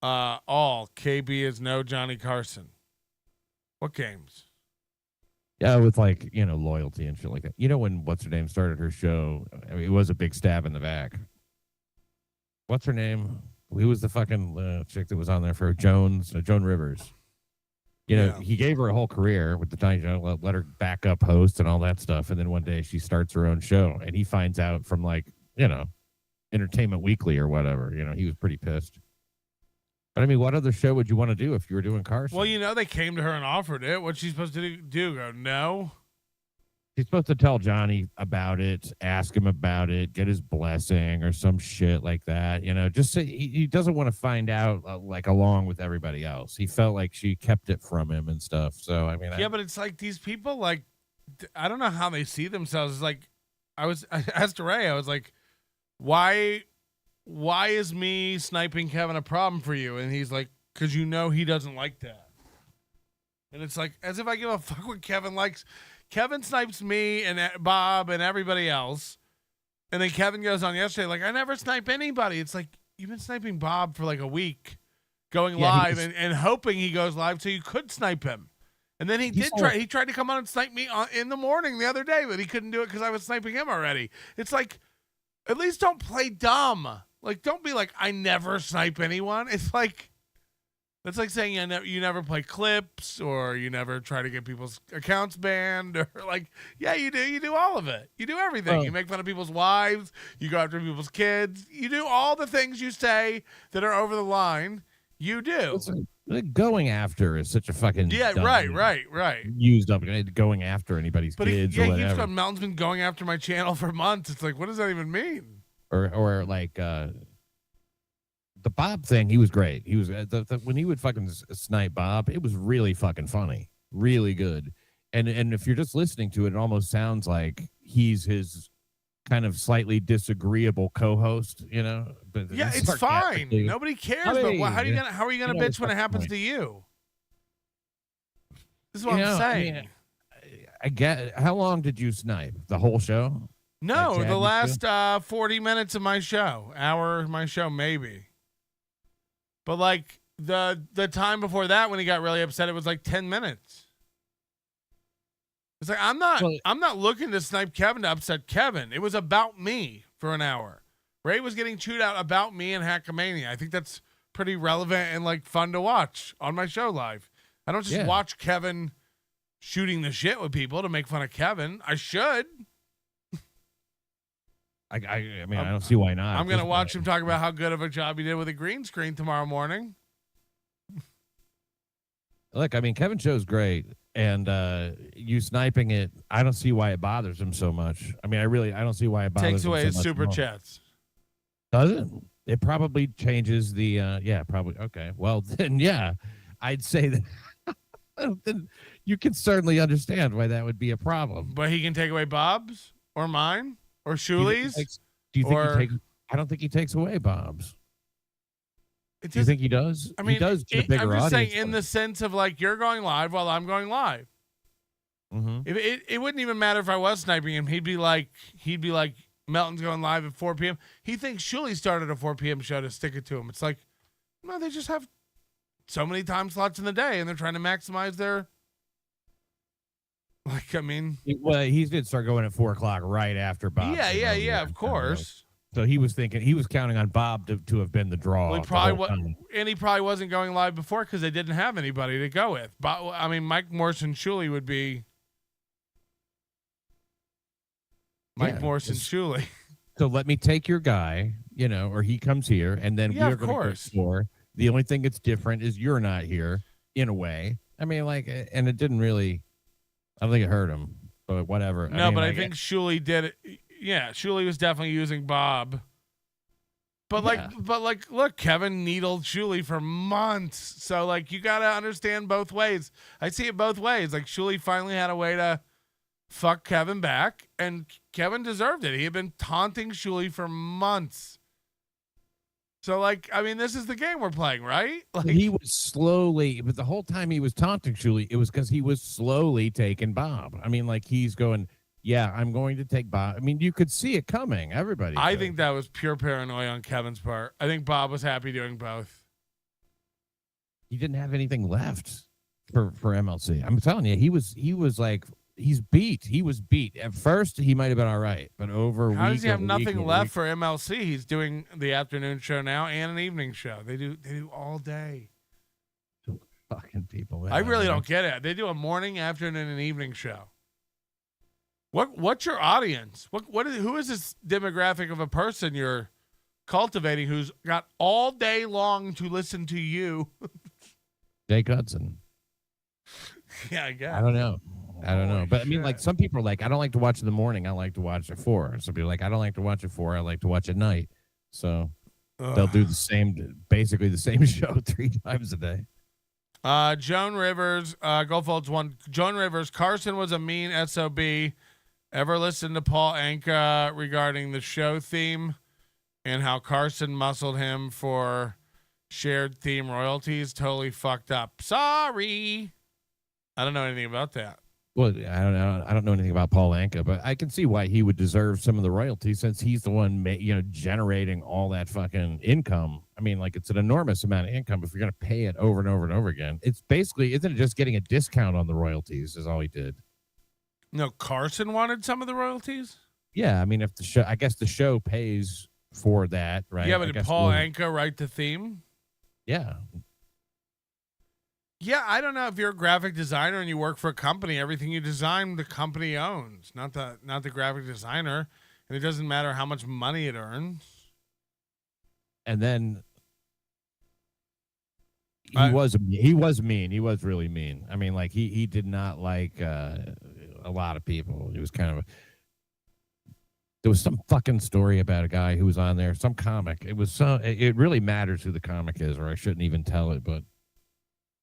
All. KB is no Johnny Carson. What games? Yeah, with loyalty and shit like that. You know when what's her name started her show? I mean, it was a big stab in the back. What's her name? Who was the fucking chick that was on there for Joan Rivers? He gave her a whole career with the Tiny Show, let her back up host and all that stuff, and then one day she starts her own show, and he finds out from Entertainment Weekly or whatever. He was pretty pissed. But I mean, what other show would you want to do if you were doing Carson? Well, they came to her and offered it. What's she supposed to do? Go, no? She's supposed to tell Johnny about it, ask him about it, get his blessing or some shit like that. Just say he doesn't want to find out along with everybody else. He felt like she kept it from him and stuff. So, I mean. Yeah, but it's like these people, I don't know how they see themselves. It's like, I asked Ray, I was like, why is me sniping Kevin a problem for you? And he's like, because he doesn't like that. And it's like, as if I give a fuck what Kevin likes. Kevin snipes me and Bob and everybody else. And then Kevin goes on yesterday, I never snipe anybody. It's like, you've been sniping Bob for a week, going live and hoping he goes live so you could snipe him. And then he tried to come on and snipe me in the morning the other day, but he couldn't do it because I was sniping him already. It's like, at least don't play dumb. Don't be like, I never snipe anyone. It's like, that's like saying you never play clips, or you never try to get people's accounts banned, or yeah, you do. You do all of it. You do everything. You make fun of people's wives. You go after people's kids. You do all the things you say that are over the line. You do. Going after is such a fucking dumb, right. Used up going after anybody's kids. He keeps going. Melton's been going after my channel for months. It's like, what does that even mean? Or the Bob thing, he was great. He was when he would fucking snipe Bob, it was really fucking funny, really good. And if you're just listening to it, it almost sounds like he's his kind of slightly disagreeable co-host, But yeah, it's fine. Nobody cares. But how are you gonna bitch when it happens to you? This is what I'm saying. I get. How long did you snipe? The whole show? No, the last 40 minutes of my show, hour of my show, maybe. But the time before that, when he got really upset, it was 10 minutes. It's like, I'm not looking to snipe Kevin to upset Kevin. It was about me for an hour. Ray was getting chewed out about me and Hackamania. I think that's pretty relevant and fun to watch on my show live. I don't just watch Kevin shooting the shit with people to make fun of Kevin. I should. I mean, I don't see why not. I'm going to watch him talk about how good of a job he did with a green screen tomorrow morning. Look, I mean, Kevin's show's great, and you sniping it, I don't see why it bothers him so much. I mean, I don't see why it bothers him so much. Takes away his super more. Chats. Does it? It probably changes the, probably. Okay. Well, then, yeah. I'd say that then you can certainly understand why that would be a problem. But he can take away Bob's or mine or Do you think Shuli's. he takes? I don't think he takes away Bob's. Do you think he does? I mean, he does get a bigger I'm just audience. saying in the sense of like you're going live while I'm going live. Mm-hmm. It wouldn't even matter if I was sniping him. He'd be like Melton's going live at 4 p.m. He thinks Shuli started a 4 p.m. show to stick it to him. It's like, no, they just have so many time slots in the day, and they're trying to maximize their. Like, I mean, well, he's going to start going at 4 o'clock right after Bob. Yeah, of course. So he was counting on Bob to have been the draw. Well, he probably wasn't going live before because they didn't have anybody to go with. But I mean, Mike Morse and Shuli would be Mike Morse and Shuli. So let me take your guy, or he comes here, and then we're going to explore. The only thing that's different is you're not here, in a way. I mean, and it didn't really. I don't think it hurt him, but whatever. No, I think Shuli did it. Yeah, Shuli was definitely using Bob. But look, Kevin needled Shuli for months. So you got to understand both ways. I see it both ways. Shuli finally had a way to fuck Kevin back, and Kevin deserved it. He had been taunting Shuli for months. So, I mean, this is the game we're playing, right? He was slowly, but the whole time he was taunting Shuli, it was because he was slowly taking Bob. I mean, he's going, yeah, I'm going to take Bob. I mean, you could see it coming. Everybody. I think that was pure paranoia on Kevin's part. I think Bob was happy doing both. He didn't have anything left for MLC. I'm telling you, he was he's beat. He was beat. At first, he might have been all right, but How does he have nothing left for MLC? He's doing the afternoon show now and an evening show. They do all day. Fucking people. Man. I really don't get it. They do a morning, afternoon, and evening show. What's your audience? Who is this demographic of a person you're cultivating who's got all day long to listen to you? Jake Hudson. Yeah, I guess. I don't know. But I mean, some people are like, I don't like to watch in the morning. I like to watch at 4. Some people are like, I don't like to watch at 4. I like to watch at night. So they'll do basically the same show 3 times a day. Joan Rivers, Goldfold's one. Joan Rivers, Carson was a mean SOB. Ever listened to Paul Anka regarding the show theme and how Carson muscled him for shared theme royalties? Totally fucked up. Sorry. I don't know anything about that. Well, I don't know. I don't know anything about Paul Anka, but I can see why he would deserve some of the royalties since he's the one, generating all that fucking income. I mean, it's an enormous amount of income. If you're going to pay it over and over and over again, it's basically, isn't it just getting a discount on the royalties is all he did? No, Carson wanted some of the royalties? Yeah. I mean, I guess the show pays for that, right? Yeah, but did Paul Anka write the theme? Yeah. Yeah, I don't know if you're a graphic designer and you work for a company, everything you design, the company owns, not the graphic designer. And it doesn't matter how much money it earns. And then he was mean. He was really mean. I mean, he did not like a lot of people. It was there was some fucking story about a guy who was on there, some comic. It really matters who the comic is, or I shouldn't even tell it, but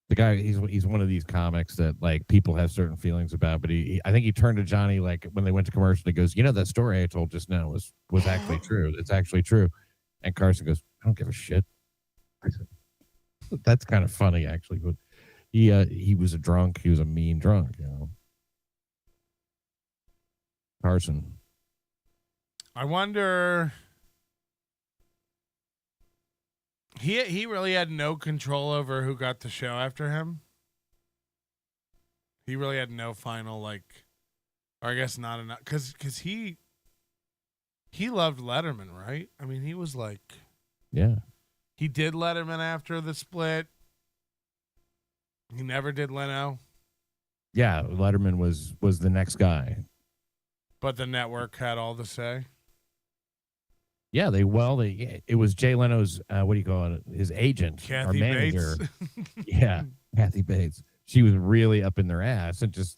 the guy, he's one of these comics that people have certain feelings about, but I think he turned to Johnny when they went to commercial. He goes, that story I told just now was actually true. It's actually true. And Carson goes, I don't give a shit. That's kind of funny actually, but he was a drunk. He was a mean drunk, Carson. I wonder. He really had no control over who got the show after him. He really had no final or I guess not enough because he loved Letterman, right? I mean, he was yeah. He did Letterman after the split. He never did Leno. Yeah, Letterman was the next guy. But the network had all the say. Yeah, it was Jay Leno's, what do you call it? His agent, Kathy our manager. Bates. Yeah, Kathy Bates. She was really up in their ass and just,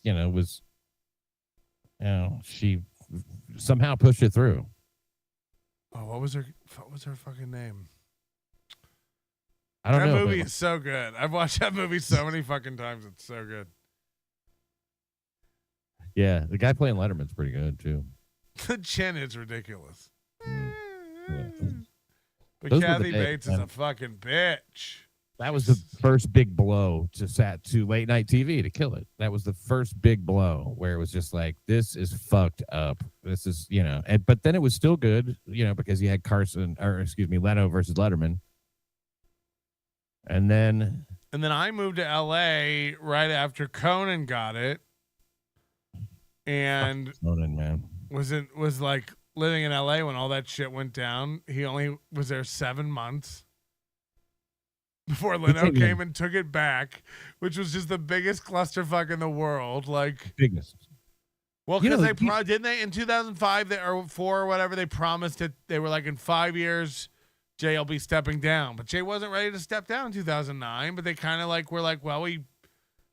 she somehow pushed it through. Oh, what was her fucking name? I don't that know. That movie but, is so good. I've watched that movie so many fucking times. It's so good. Yeah, the guy playing Letterman's pretty good too. The chin is ridiculous. Yeah. But Those were the Kathy days, Bates is man. a fucking bitch. That was the first big blow to late night TV to kill it. That was the first big blow where it was just like, this is fucked up. This is, but then it was still good, because you had Leno versus Letterman. And then I moved to LA right after Conan got it. And Conan, man. was like living in LA when all that shit went down. He only was there 7 months before Leno came and took it back, which was just the biggest clusterfuck in the world. Like biggest. Well, because didn't they in 2005 or 4 or whatever, they promised it. They were like, in 5 years, Jay will be stepping down, but Jay wasn't ready to step down in 2009. But they kind of were like, well, we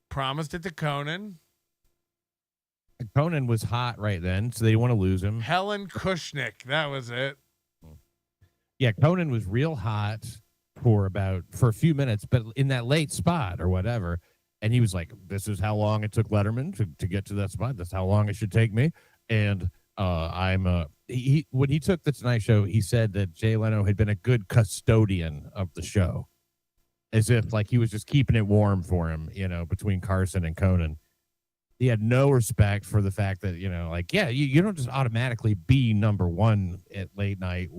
promised it to Conan. Conan was hot right then, so they didn't want to lose him. Helen Kushnick, that was it. Yeah, Conan was real hot for a few minutes, but in that late spot or whatever. And he was like, this is how long it took Letterman to get to that spot. That's how long it should take me. And when he took the Tonight Show, he said that Jay Leno had been a good custodian of the show, as if he was just keeping it warm for him, between Carson and Conan. He had no respect for the fact that, you don't just automatically be number one at late night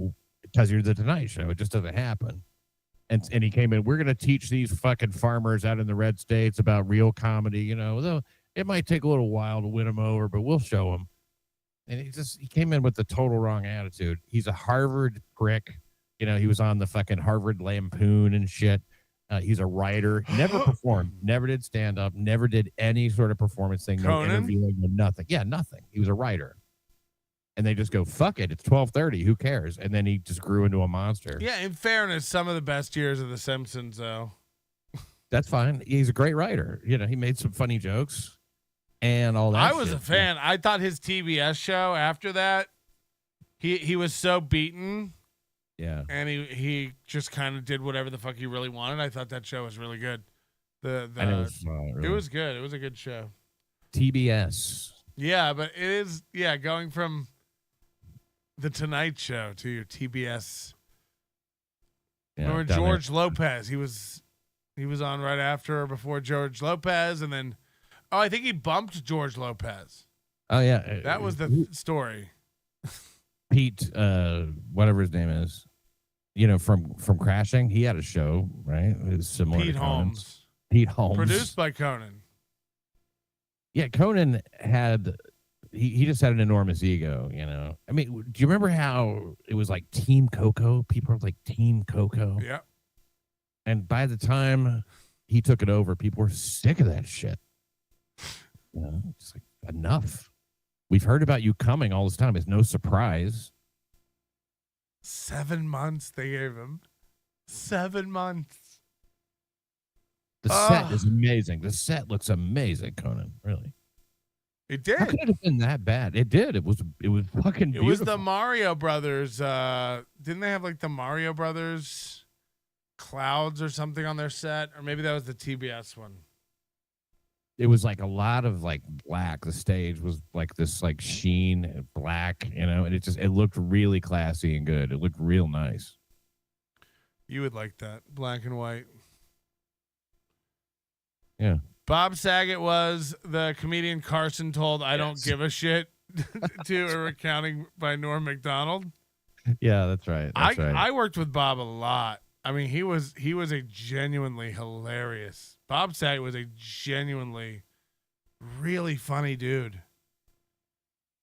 because you're the Tonight Show. It just doesn't happen. And he came in, we're going to teach these fucking farmers out in the red states about real comedy. Though it might take a little while to win them over, but we'll show them. And he came in with the total wrong attitude. He's a Harvard prick. He was on the fucking Harvard Lampoon and shit. He's a writer, never performed, never did stand up, never did any sort of performance thing, no interviewing, no nothing. Yeah, nothing. He was a writer. And they just go, fuck it, it's 12:30, who cares? And then he just grew into a monster. Yeah, in fairness, some of the best years of The Simpsons, though. That's fine. He's a great writer. He made some funny jokes and all that. I was a fan. I thought his TBS show after that, he was so beaten. Yeah. And he just kind of did whatever the fuck he really wanted. I thought that show was really good. It was good. It was a good show. TBS. Yeah, but it is, going from The Tonight Show to your TBS. Yeah, Remember George Lopez? He was on right after or before George Lopez, and then I think he bumped George Lopez. Oh yeah. That was the story. Pete, whatever his name is, from Crashing, he had a show, right? It was similar Pete to Holmes. Pete Holmes. Produced by Conan. Yeah, Conan he just had an enormous ego, I mean, do you remember how it was like Team Coco? People were like Team Coco. Yeah. And by the time he took it over, people were sick of that shit. It's like, enough. We've heard about you coming all this time. It's no surprise. 7 months they gave him. 7 months. The set is amazing. The set looks amazing, Conan. Really. It did. How could it have been that bad? It did. It was fucking beautiful. It was the Mario Brothers. Didn't they have the Mario Brothers clouds or something on their set? Or maybe that was the TBS one. It was a lot of black. The stage was this sheen and black, and it looked really classy and good. It looked real nice. You would like that. Black and white. Yeah. Bob Saget was the comedian Carson told I don't give a shit to a recounting by Norm Macdonald. Yeah, that's right. I worked with Bob a lot. I mean, he was a genuinely hilarious. Bob Saget was a genuinely really funny dude.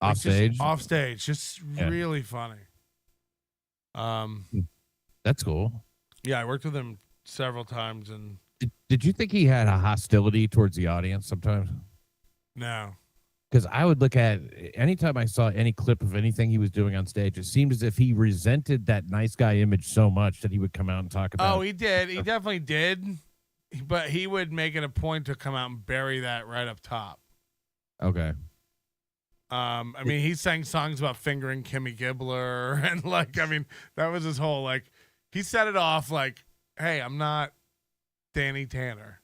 Off stage? Off stage. Just really funny. That's cool. Yeah, I worked with him several times and Did you think he had a hostility towards the audience sometimes? No. Because I would look at anytime I saw any clip of anything he was doing on stage, it seemed as if he resented that nice guy image so much that he would come out and talk about it. Oh, he did. He definitely did. But he would make it a point to come out and bury that right up top. Okay. I mean, he sang songs about fingering Kimmy Gibbler and that was his whole he set it off hey, I'm not Danny Tanner.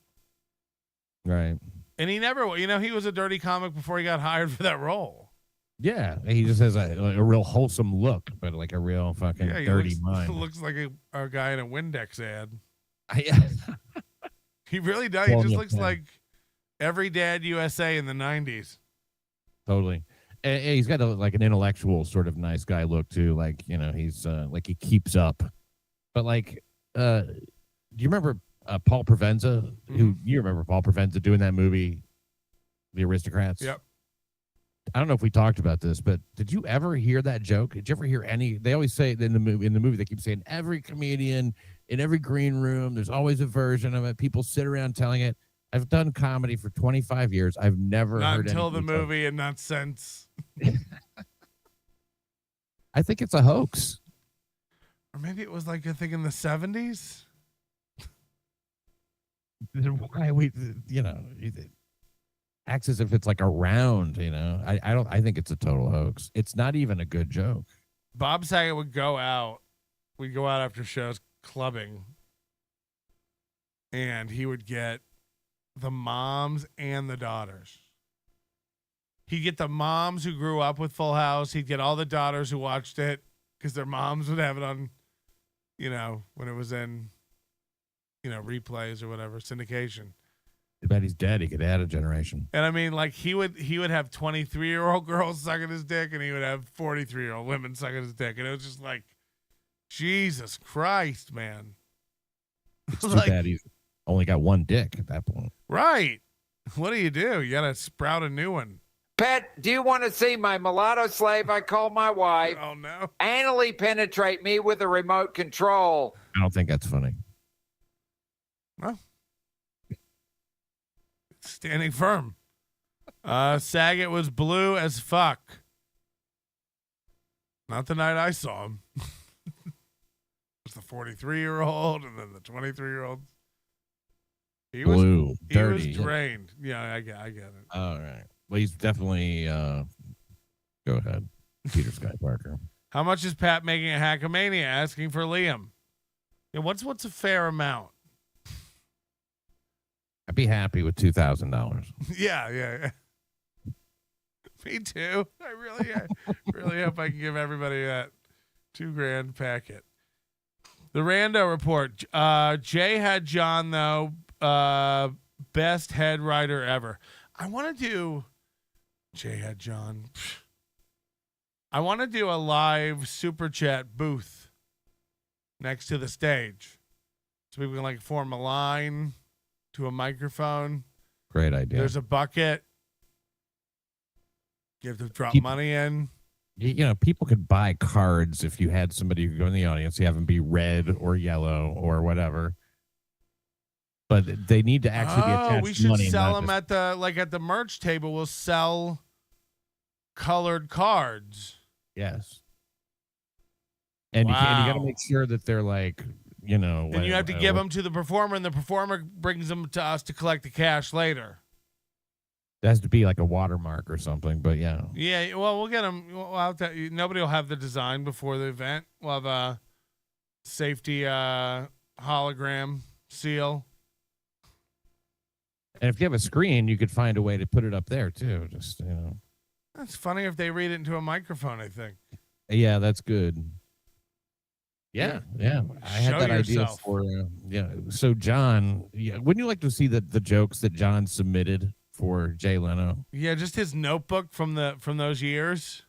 Right. And he never, he was a dirty comic before he got hired for that role. Yeah, he just has a real wholesome look, but like a real fucking dirty mind. Looks like a guy in a Windex ad. Yeah. He really does. He just looks like every dad USA in the 90s. Totally. And he's got like an intellectual sort of nice guy look too. Like, he's like he keeps up. But like, do you remember Paul Provenza? Mm-hmm. You remember Paul Provenza doing that movie, The Aristocrats? Yep. I don't know if we talked about this, but did you ever hear that joke? Did you ever hear any? They always say in the movie, they keep saying every comedian in every green room, there's always a version of it. People sit around telling it. I've done comedy for 25 years. I've never not heard until the movie and not since. I think it's a hoax. Or maybe it was like a thing in the 70s. Why we, acts as if it's like around, I think it's a total hoax. It's not even a good joke. Bob Saget would go out. We'd go out after shows clubbing. And he would get the moms and the daughters. He'd get the moms who grew up with Full House. He'd get all the daughters who watched it because their moms would have it on, when it was in, replays or whatever, syndication. I bet he's dead. He could add a generation. And I mean, like he would have 23-year-old girls sucking his dick, and he would have 43-year-old women sucking his dick, and it was just like, Jesus Christ, man. It's too bad he's only got one dick at that point. Right. What do? You got to sprout a new one. Pet, do you want to see my mulatto slave I call my wife? Oh, no. Anally penetrate me with a remote control. I don't think that's funny. Well, standing firm. Saget was blue as fuck. Not the night I saw him. It was the 43-year-old and then the 23-year-old. He blue, was dirty. He was drained. Yeah, I get it. All right. Well, he's definitely. Go ahead, Peter Sky Parker. How much is Pat making a Hackamania? Asking for Liam. Yeah, what's a fair amount? I'd be happy with $2,000. Yeah. Me too. I really hope I can give everybody that $2,000 packet. The Rando report. Jay had John though. Best head writer ever. I want to do. Jay had John. I want to do a live super chat booth next to the stage, so people can like form a line to a microphone. Great idea. There's a bucket. You have to drop money in. People could buy cards if you had somebody who go in the audience. You have them be red or yellow or whatever. But they need to actually be attached we to should money. Sell them at the merch table. We'll sell colored cards. Yes. And you got to make sure that they're like, And you have to give them to the performer, and the performer brings them to us to collect the cash later. It has to be like a watermark or something, but yeah. Yeah, well, we'll get them. Nobody will have the design before the event. We'll have a safety hologram seal. And if you have a screen, you could find a way to put it up there too. Just That's funny if they read it into a microphone, I think. Yeah, that's good. Yeah. I had that idea for So John, wouldn't you like to see the jokes that John submitted for Jay Leno? Yeah, just his notebook from those years.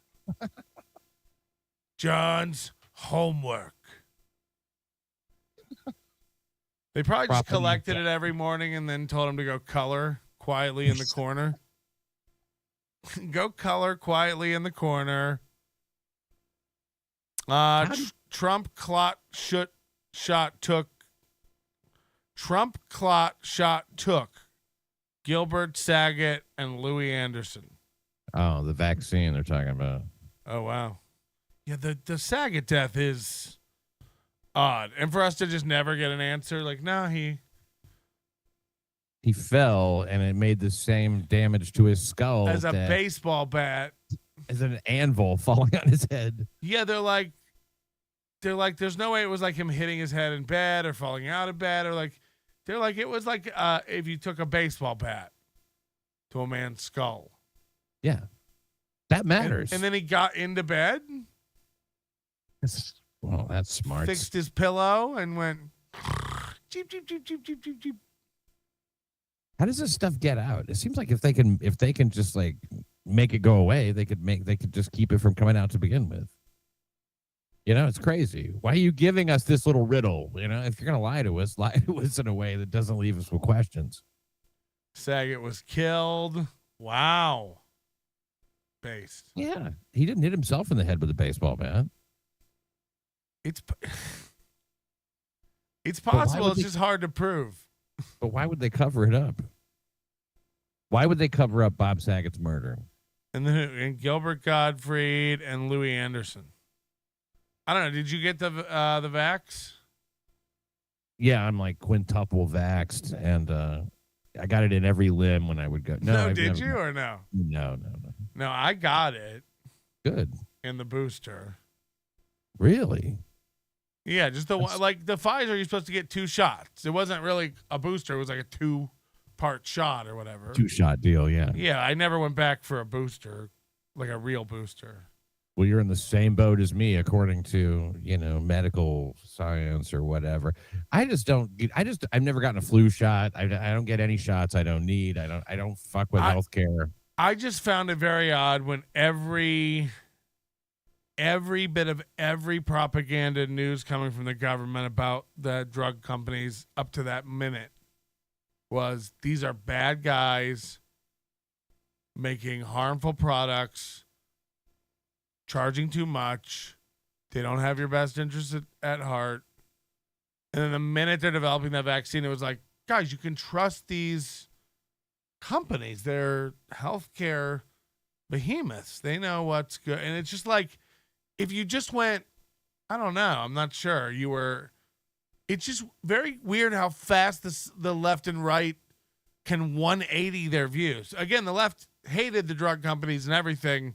John's homework. They probably just collected it every morning and then told him to go color quietly in the corner. Go color quietly in the corner. Trump clot shot took Gilbert Saget and Louis Anderson. Oh, the vaccine they're talking about. Oh wow. Yeah, the Saget death is odd. And for us to just never get an answer, like, no, he fell and it made the same damage to his skull as a baseball bat. As an anvil falling on his head. Yeah, they're like, they're like, there's no way it was like him hitting his head in bed or falling out of bed, or like, they're like, it was like if you took a baseball bat to a man's skull. Yeah. That matters. And then he got into bed. Well, that's smart. Fixed his pillow and went cheep, cheep, cheep, cheep, cheep, cheep, cheep. How does this stuff get out? It seems like if they can just like make it go away, they could just keep it from coming out to begin with. You know, it's crazy. Why are you giving us this little riddle? You know, if you're gonna lie to us in a way that doesn't leave us with questions. Saget was killed. Wow. Based. Yeah, he didn't hit himself in the head with a baseball bat. It's possible. It's just hard to prove. But why would they cover it up? Why would they cover up Bob Saget's murder? And Gilbert Gottfried and Louis Anderson. I don't know. Did you get the vax? Yeah, I'm like quintuple vaxxed, and I got it in every limb when I would go. No, did you or no? No. No, I got it. Good. In the booster. Really? Yeah, just like the Pfizer, you're supposed to get 2 shots. It wasn't really a booster. It was like a 2-part shot or whatever. 2-shot deal, yeah. Yeah, I never went back for a booster, like a real booster. Well, you're in the same boat as me, according to, medical science or whatever. I've never gotten a flu shot. I don't get any shots I don't need. I don't fuck with healthcare. I just found it very odd when every bit of every propaganda news coming from the government about the drug companies up to that minute was, these are bad guys making harmful products, charging too much. They don't have your best interest at heart. And then the minute they're developing that vaccine, it was like, guys, you can trust these companies. They're healthcare behemoths. They know what's good. And it's just like, if you just went, I don't know, I'm not sure. It's just very weird how fast the left and right can 180 their views. Again, the left hated the drug companies and everything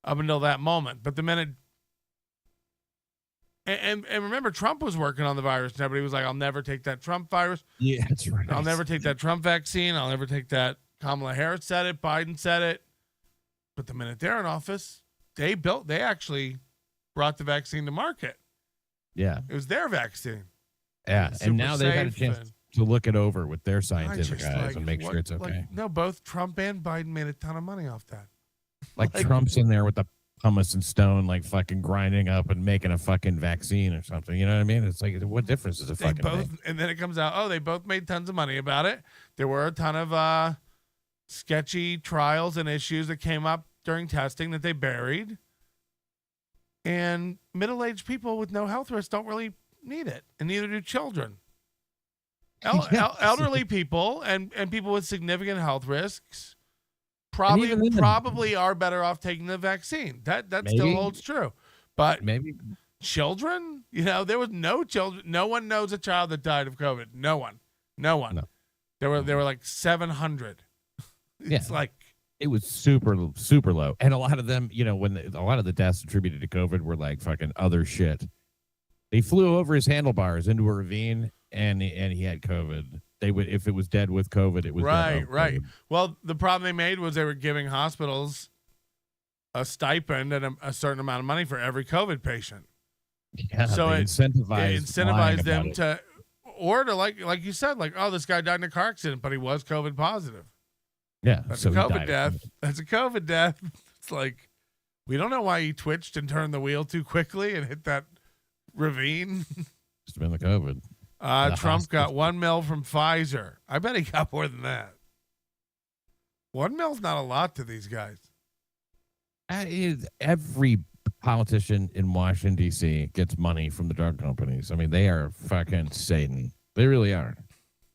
up until that moment. But the minute, and remember, Trump was working on the virus and everybody was like, I'll never take that Trump virus. Yeah, that's right. I'll never take that Trump vaccine. I'll never take that. Kamala Harris said it. Biden said it. But the minute they're in office, they actually brought the vaccine to market. Yeah. It was their vaccine. Yeah. And now they've had a chance to look it over with their scientific guys and make sure it's okay. No, both Trump and Biden made a ton of money off that. Like Trump's in there with the hummus and stone, like fucking grinding up and making a fucking vaccine or something. You know what I mean? It's like, what difference does it fucking make? And then it comes out, they both made tons of money about it. There were a ton of sketchy trials and issues that came up during testing that they buried. And middle-aged people with no health risk don't really need it, and neither do children. Elderly people and people with significant health risks probably are better off taking the vaccine. That still holds true. But maybe children, there was no children. No one knows a child that died of COVID. No one. No. There were like 700. It's like. It was super, super low. And a lot of them, when a lot of the deaths attributed to COVID were like fucking other shit. They flew over his handlebars into a ravine and he had COVID. If it was dead with COVID, it was right. COVID. Well, the problem they made was they were giving hospitals a stipend and a certain amount of money for every COVID patient. Yeah, so it incentivized them to, or to like you said, like, this guy died in a car accident, but he was COVID positive. Yeah, that's a COVID death. That's a COVID death. It's like, we don't know why he twitched and turned the wheel too quickly and hit that ravine. It's been the COVID. Trump got $1 million from Pfizer. I bet he got more than that. $1 million's not a lot to these guys. Every politician in Washington, D.C. gets money from the drug companies. I mean, they are fucking Satan. They really are.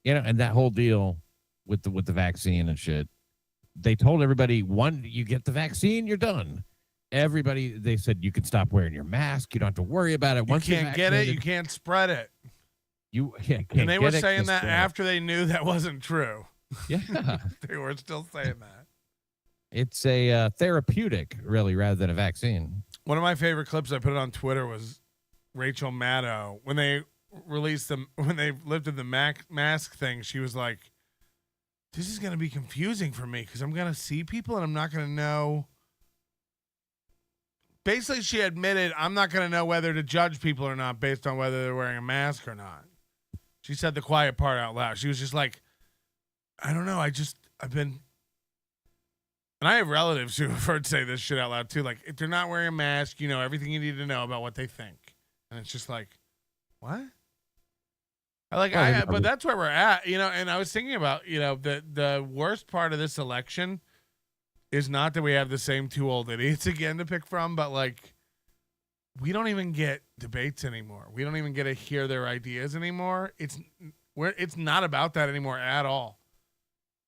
And that whole deal with the vaccine and shit. They told everybody, you get the vaccine, you're done. Everybody, they said you can stop wearing your mask. You don't have to worry about it. Once you can't get it, you can't spread it. And they were saying that after they knew that wasn't true. Yeah. They were still saying that. It's a therapeutic, really, rather than a vaccine. One of my favorite clips, I put it on Twitter, was Rachel Maddow, when they lifted the mask thing, she was like, this is going to be confusing for me because I'm going to see people and I'm not going to know. Basically, she admitted, I'm not going to know whether to judge people or not based on whether they're wearing a mask or not. She said the quiet part out loud. She was just like, I don't know. I've been. And I have relatives who have heard say this shit out loud too. Like, if they're not wearing a mask, you know everything you need to know about what they think. And it's just like, what? But that's where we're at, you know. And I was thinking about, you know, the worst part of this election is not that we have the same two old idiots again to pick from, but like, we don't even get debates anymore. We don't even get to hear their ideas anymore. It's not about that anymore at all.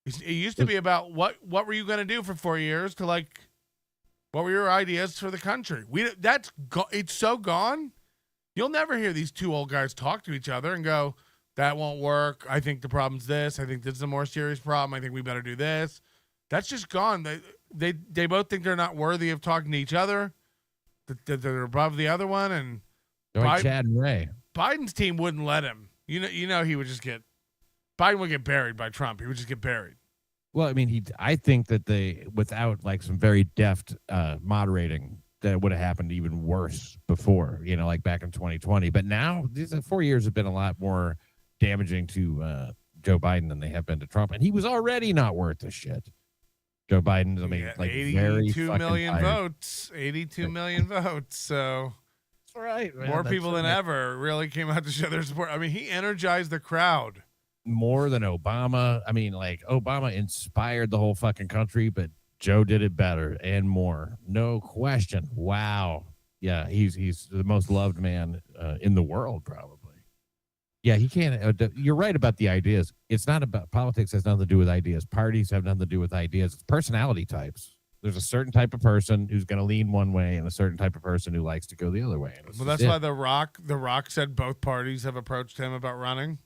It used to be about what were you going to do for 4 years to like, what were your ideas for the country? It's so gone. You'll never hear these two old guys talk to each other and go, that won't work. I think the problem's this. I think this is a more serious problem. I think we better do this. That's just gone. They both think they're not worthy of talking to each other. That they're above the other one, and like Chad and Ray. Biden's team wouldn't let him. You know he would just get. Biden would get buried by Trump. He would just get buried. Well, I mean, I think that they, without like some very deft moderating, that would have happened even worse before. You know, like back in 2020. But now these 4 years have been a lot more damaging to Joe Biden than they have been to Trump, and he was already not worth the shit. Joe Biden, I mean, like 82 million votes. 82 million votes. So that's right, man. More people than ever really came out to show their support. I mean, he energized the crowd. More than Obama. I mean, like, Obama inspired the whole fucking country, but Joe did it better and more. No question. Wow. Yeah, he's the most loved man in the world, probably. Yeah, he can't. You're right about the ideas. It's not about politics. Has nothing to do with ideas. Parties have nothing to do with ideas. It's personality types. There's a certain type of person who's going to lean one way, and a certain type of person who likes to go the other way. Well, that's why The Rock said both parties have approached him about running.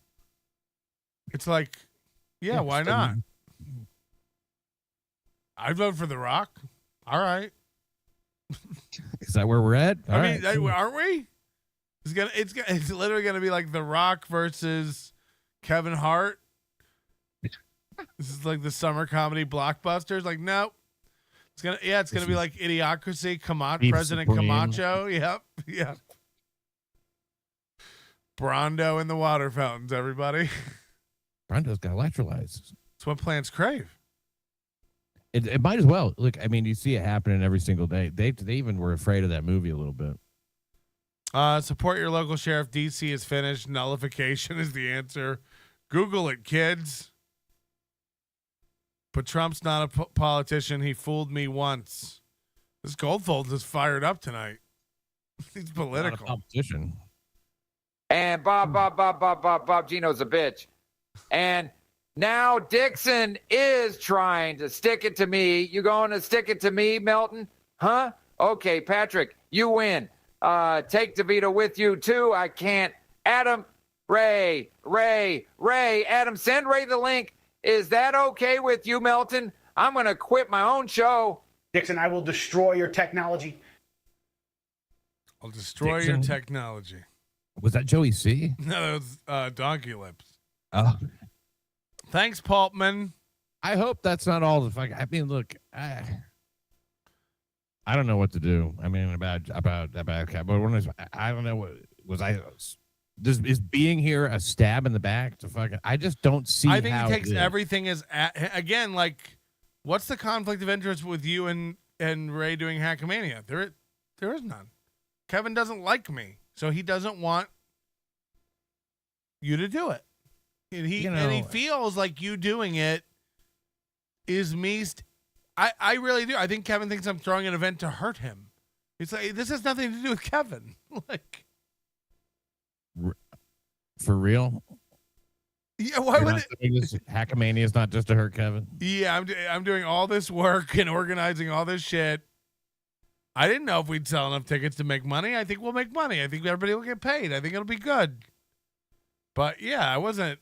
It's like, yeah, why not? I'd vote for The Rock. All right. Is that where we're at? I mean, aren't we? It's literally gonna be like The Rock versus Kevin Hart. This is like the summer comedy blockbusters. Like, nope. It's gonna be like Idiocracy. President Supreme. Camacho. Yep. Brondo in the water fountains. Everybody. Brondo's got electrolytes. It's what plants crave. It might as well. Look, I mean, you see it happening every single day. They even were afraid of that movie a little bit. Support your local sheriff. DC is finished. Nullification is the answer. Google it, kids. But Trump's not a politician. He fooled me once. This Goldfold is fired up tonight. He's political. Not a politician. And Bob Gino's a bitch. And now Dixon is trying to stick it to me. You going to stick it to me, Melton? Huh? Okay, Patrick, you win. Take DeVito with you, too. I can't. Adam, Ray. Adam, send Ray the link. Is that okay with you, Melton? I'm going to quit my own show. Dixon, I will destroy your technology. I'll destroy your technology. Was that Joey C? No, that was Donkey Lips. Oh. Thanks, Paltman. I hope that's not all the fuck. I mean, look, I don't know what to do. I mean, about but when I don't know what is being here a stab in the back to fucking. I just don't see. I think how he takes everything as again. Like, what's the conflict of interest with you and Ray doing Hackamania? There is none. Kevin doesn't like me, so he doesn't want you to do it. And he feels like you doing it is me. I really do. I think Kevin thinks I'm throwing an event to hurt him. It's like, this has nothing to do with Kevin. Like, for real? Yeah. Why would it? Hackamania is not just to hurt Kevin. Yeah, I'm doing all this work and organizing all this shit. I didn't know if we'd sell enough tickets to make money. I think we'll make money. I think everybody will get paid. I think it'll be good. But yeah, I wasn't.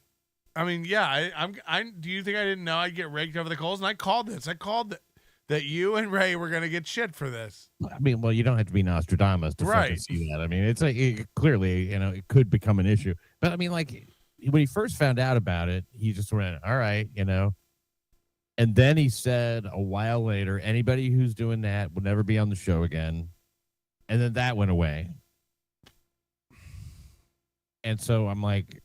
I mean, yeah, I'm. Do you think I didn't know I'd get raked over the coals? And I called this. that you and Ray were going to get shit for this. I mean, well, you don't have to be Nostradamus to fucking see that. I mean, it's like clearly, it could become an issue. But I mean, like when he first found out about it, he just went, "All right," And then he said a while later, anybody who's doing that will never be on the show again. And then that went away. And so I'm like,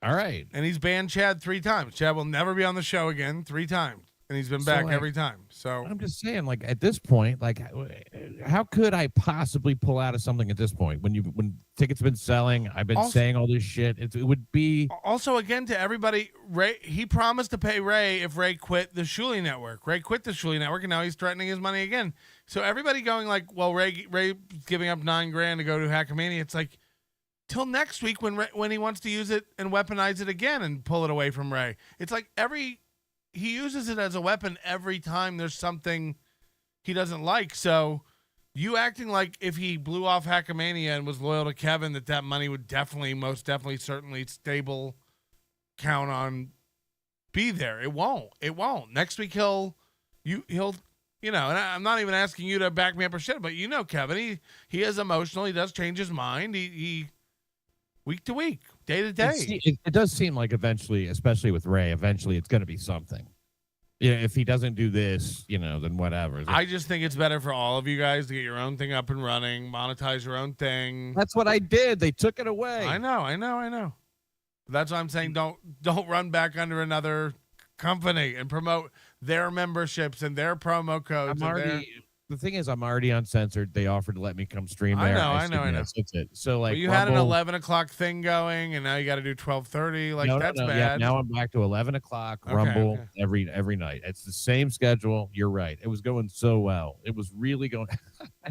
all right. And he's banned Chad 3 times. Chad will never be on the show again 3 times. And he's been back every time. So I'm just saying, like, at this point, like, how could I possibly pull out of something at this point? When tickets have been selling, I've been saying all this shit. It would be also, again, to everybody, Ray, he promised to pay Ray if Ray quit the Shuley Network. Ray quit the Shuley Network, and now he's threatening his money again. So everybody going like, well, Ray's giving up $9,000 to go to Hackamania. It's like, till next week when he wants to use it and weaponize it again and pull it away from Ray. It's like he uses it as a weapon every time there's something he doesn't like. So you acting like if he blew off Hackamania and was loyal to Kevin, that money would most definitely, certainly stable count on be there. It won't. Next week he'll and I'm not even asking you to back me up or shit, but Kevin, he is emotional. He does change his mind. He week to week, day to day. It does seem like eventually, especially with Ray, eventually it's going to be something. Yeah, if he doesn't do this, then whatever. I just think it's better for all of you guys to get your own thing up and running, monetize your own thing. That's what I did. They took it away. I know. That's why I'm saying don't run back under another company and promote their memberships and their promo codes. The thing is, I'm already uncensored. They offered to let me come stream there. I know. That's it. So like, you had an 11 o'clock thing going, and now you got to do 12:30. Like that's bad. Yeah, now I'm back to 11 o'clock Rumble every night. It's the same schedule. You're right. It was going so well. It was really going.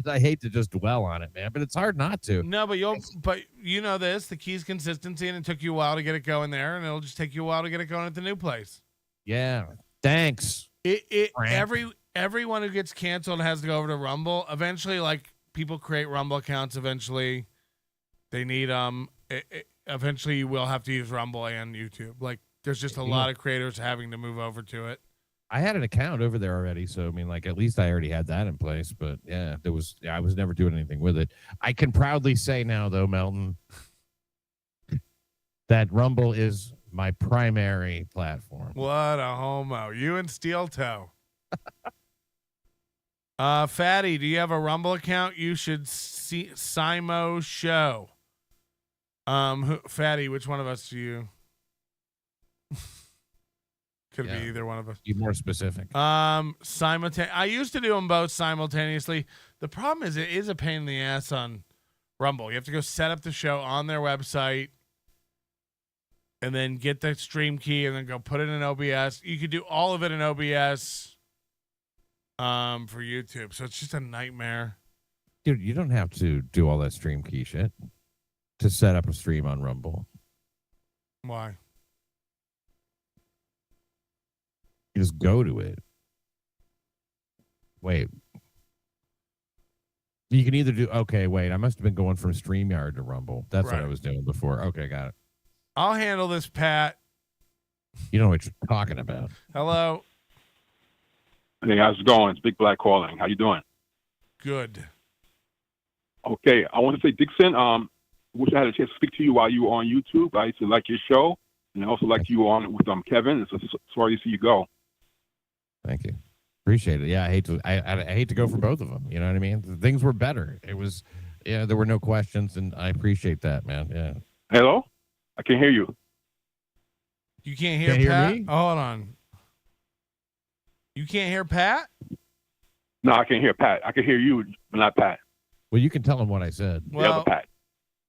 I hate to just dwell on it, man, but it's hard not to. No, but the key is consistency, and it took you a while to get it going there, and it'll just take you a while to get it going at the new place. Yeah. Thanks. Everyone who gets canceled has to go over to Rumble. Eventually, like, people create Rumble accounts. Eventually, they need eventually you will have to use Rumble and YouTube. Like, there's just a lot of creators having to move over to it. I had an account over there already, so I mean, like, at least I already had that in place. But yeah, I was never doing anything with it. I can proudly say now, though, Melton, that Rumble is my primary platform. What a homo! You and Steel Toe. Fatty, do you have a Rumble account? You should see Simo Show. Fatty, which one of us do you? Could be either one of us. Be more specific. I used to do them both simultaneously. The problem is it is a pain in the ass on Rumble. You have to go set up the show on their website and then get the stream key and then go put it in OBS. You could do all of it in OBS. For YouTube, so it's just a nightmare. Dude, you don't have to do all that stream key shit to set up a stream on Rumble. Why? You just go to it. Wait. You can either do... Okay, wait. I must have been going from StreamYard to Rumble. That's what I was doing before. Okay, got it. I'll handle this, Pat. You know what you're talking about. Hello. Hey, how's it going? It's Big Black calling. How you doing? Good. Okay, I want to say, Dixon, wish I had a chance to speak to you while you were on YouTube. I used to like your show, and I also liked you on with Kevin. So sorry to see you go. Thank you. Appreciate it. Yeah, I hate to go for both of them. You know what I mean? Things were better. It was, there were no questions, and I appreciate that, man. Yeah. Hello? I can hear you. You can't hear Pat? Me? Hold on. You can't hear Pat? No, I can't hear Pat. I can hear you, but not Pat. Well, you can tell him what I said. Well, the other Pat.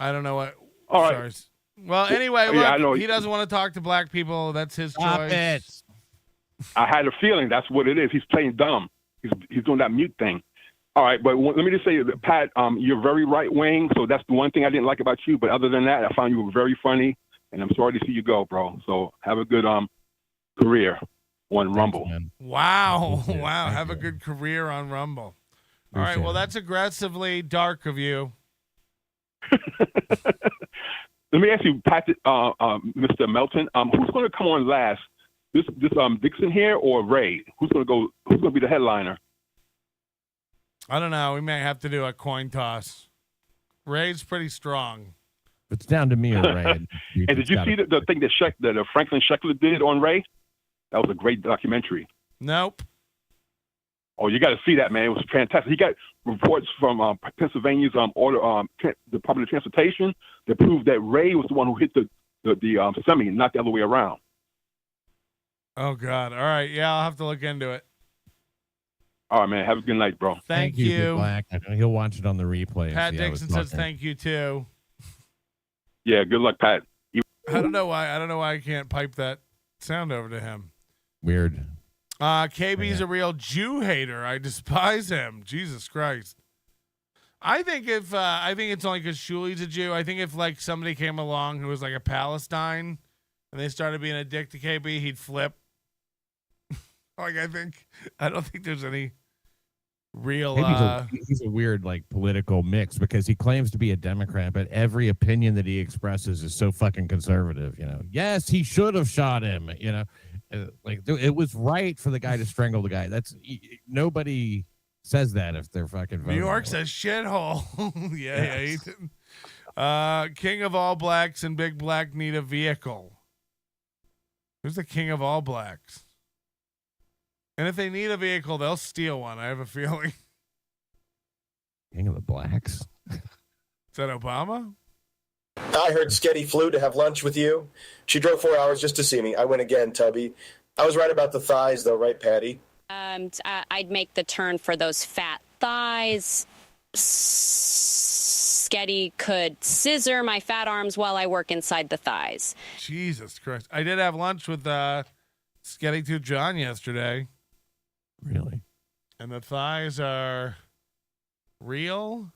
I don't know what. All right. Sorry. Well, anyway, look, I know. He doesn't want to talk to black people. That's his choice. I had a feeling that's what it is. He's playing dumb. He's doing that mute thing. All right, but let me just say, Pat, you're very right-wing, so that's the one thing I didn't like about you. But other than that, I found you were very funny, and I'm sorry to see you go, bro. So have a good career on Rumble. Wow. Wow. Have a good career on Rumble. All right. Well, that's aggressively dark of you. Let me ask you, Patrick, Mr. Melton, who's going to come on last this DIXON here or Ray? Who's gonna be the headliner? I don't know. We may have to do a coin toss. Ray's pretty strong. It's down to me or Ray. And did you see the thing that Franklin Sheckler did on Ray? That was a great documentary. Nope. Oh, you got to see that, man. It was fantastic. He got reports from Pennsylvania's Department of Transportation that proved that Ray was the one who hit the semi, not the other way around. Oh, God. All right. Yeah, I'll have to look into it. All right, man. Have a good night, bro. Thank you. Big Black. I know he'll watch it on the replay. Pat Dixon says thank you, too. Yeah, good luck, Pat. I don't know why I can't pipe that sound over to him. Weird. KB's a real Jew hater. I despise him. Jesus Christ. I think it's only because Shuli's a Jew. I think if like somebody came along who was like a Palestine and they started being a dick to KB, he'd flip. I don't think there's any real. He's a weird like political mix because he claims to be a Democrat, but every opinion that he expresses is so fucking conservative. You know, yes, he should have shot him. You know, like it was right for the guy to strangle the guy. Nobody says that if they're fucking voting. New York's a shithole. yeah. King of All Blacks and Big Black need a vehicle. Who's the King of All Blacks? And if they need a vehicle, they'll steal one. I have a feeling. King of the Blacks. Is that Obama? I heard Sketty flew to have lunch with you. She drove 4 hours just to see me. I went again, Tubby. I was right about the thighs, though, right, Patty? I'd make the turn for those fat thighs. Sketty could scissor my fat arms while I work inside the thighs. Jesus Christ. I did have lunch with Sketty 2 John yesterday. Really? And the thighs are real.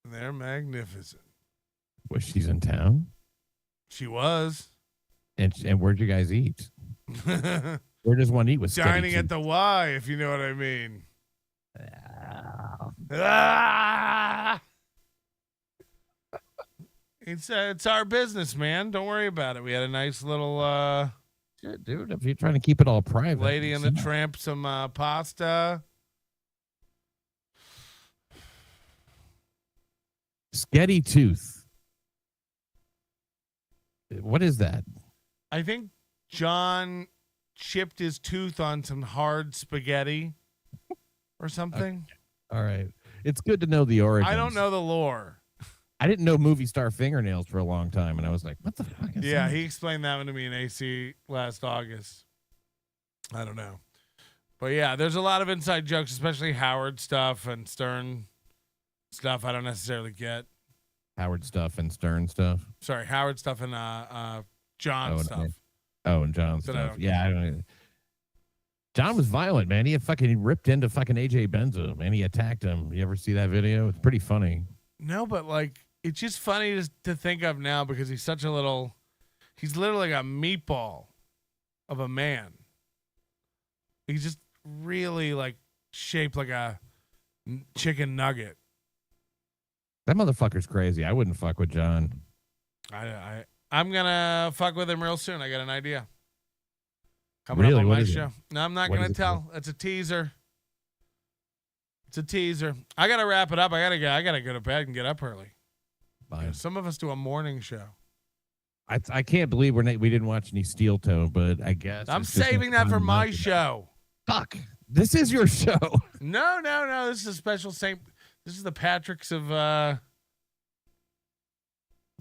They're magnificent. Was she's in town? She was. And where'd you guys eat? Where does one eat with dining at the Y, if you know what I mean. Ah! It's our business, man. Don't worry about it. We had a nice little dude, if you're trying to keep it all private. Lady and the Tramp, some pasta. Sketty Tooth. What is that? I think John chipped his tooth on some hard spaghetti or something. Okay. All right. It's good to know the origins. I don't know the lore. I didn't know movie star fingernails for a long time, and I was like, what the fuck is that? He explained that one to me in AC last August. I don't know. But yeah, there's a lot of inside jokes, especially Howard stuff and Stern stuff I don't necessarily get. Howard stuff and Stern stuff? Sorry, Howard stuff and John stuff. And John stuff. Yeah, I don't. John was violent, man. He ripped into fucking AJ Benzo, man. He attacked him. You ever see that video? It's pretty funny. No, but like it's just funny to think of now because he's literally like a meatball of a man. He's just really like shaped like a chicken nugget. That motherfucker's crazy. I wouldn't fuck with John. I'm gonna fuck with him real soon. I got an idea. Coming really? up on What my is show. It? No, I'm not what gonna tell. It's a teaser. It's a teaser. I gotta wrap it up. I gotta go to bed and get up early. Fine. Yeah, some of us do a morning show. I can't believe we didn't watch any Steel Toe, but I guess I'm saving that for my show. Fuck. This is your show. No. This is a special Saint. This is the Patrick's of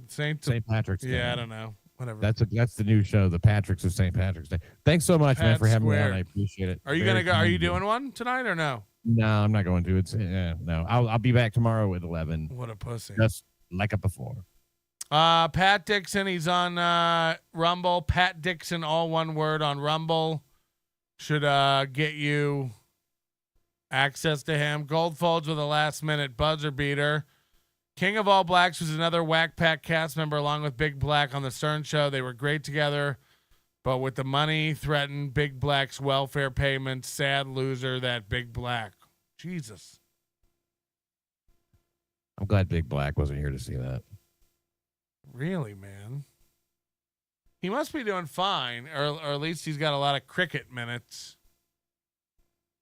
Saint Patrick's Day. Yeah, I don't know. Whatever. That's the new show, the Patrick's of St. Patrick's Day. Thanks so much, man, for having me on. I appreciate it. Are you gonna go? Are you doing one tonight or no? No, I'm not going to. No. I'll be back tomorrow at 11. What a pussy. Just like a before. Pat Dixon, he's on Rumble. Pat Dixon, all one word on Rumble. Should get you access to him. Gold Folds with a last minute buzzer beater. King of All Blacks was another Whack Pack cast member along with Big Black on the Stern Show. They were great together, but with the money threatened Big Black's welfare payments, sad loser that Big Black. Jesus. I'm glad Big Black wasn't here to see that. Really, man? He must be doing fine, or at least he's got a lot of cricket minutes.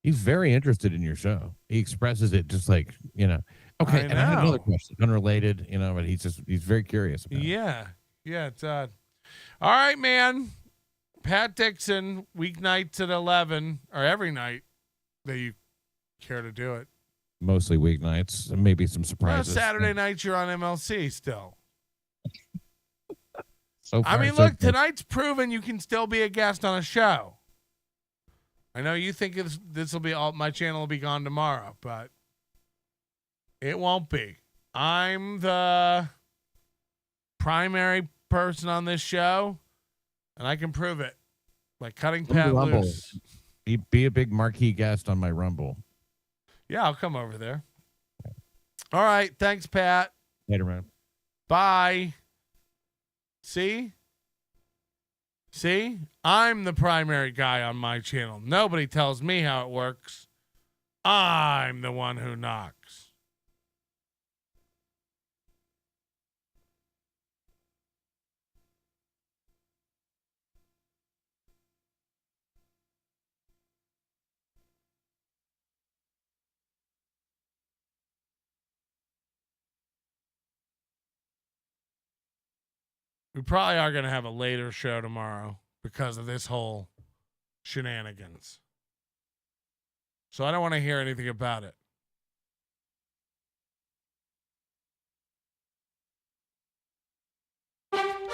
He's very interested in your show. He expresses it just like, Okay, and I had another question, unrelated, but he's very curious about it. Yeah, it's odd. All right, man. Pat Dixon, weeknights at 11, or every night that you care to do it. Mostly weeknights, and maybe some surprises. Saturday nights you're on MLC still. So far, look, tonight's proven you can still be a guest on a show. I know you think this will be all, my channel will be gone tomorrow, but it won't be. I'm the primary person on this show, and I can prove it by cutting Pat loose. Be a big marquee guest on my Rumble. Yeah, I'll come over there. All right. Thanks, Pat. Later, man. Bye. See? I'm the primary guy on my channel. Nobody tells me how it works. I'm the one who knocks. We probably are going to have a later show tomorrow because of this whole shenanigans. So I don't want to hear anything about it.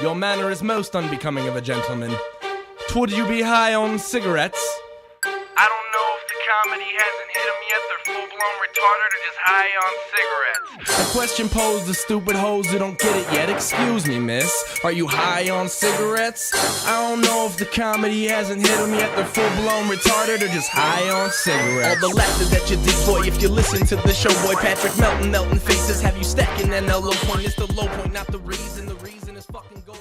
Your manner is most unbecoming of a gentleman. Would you be high on cigarettes? I don't know if the comedy hasn't hit them yet. They're full-blown retarded or just high on cigarettes. A question posed to stupid hoes who don't get it yet. Excuse me, miss. Are you high on cigarettes? I don't know if the comedy hasn't hit them yet. They're full-blown retarded or just high on cigarettes. All the laughter that you dig, boy, if you listen to the show, boy. Patrick Melton faces have you stacking NLO point. It's the low point, not the reason. The reason is fucking gold.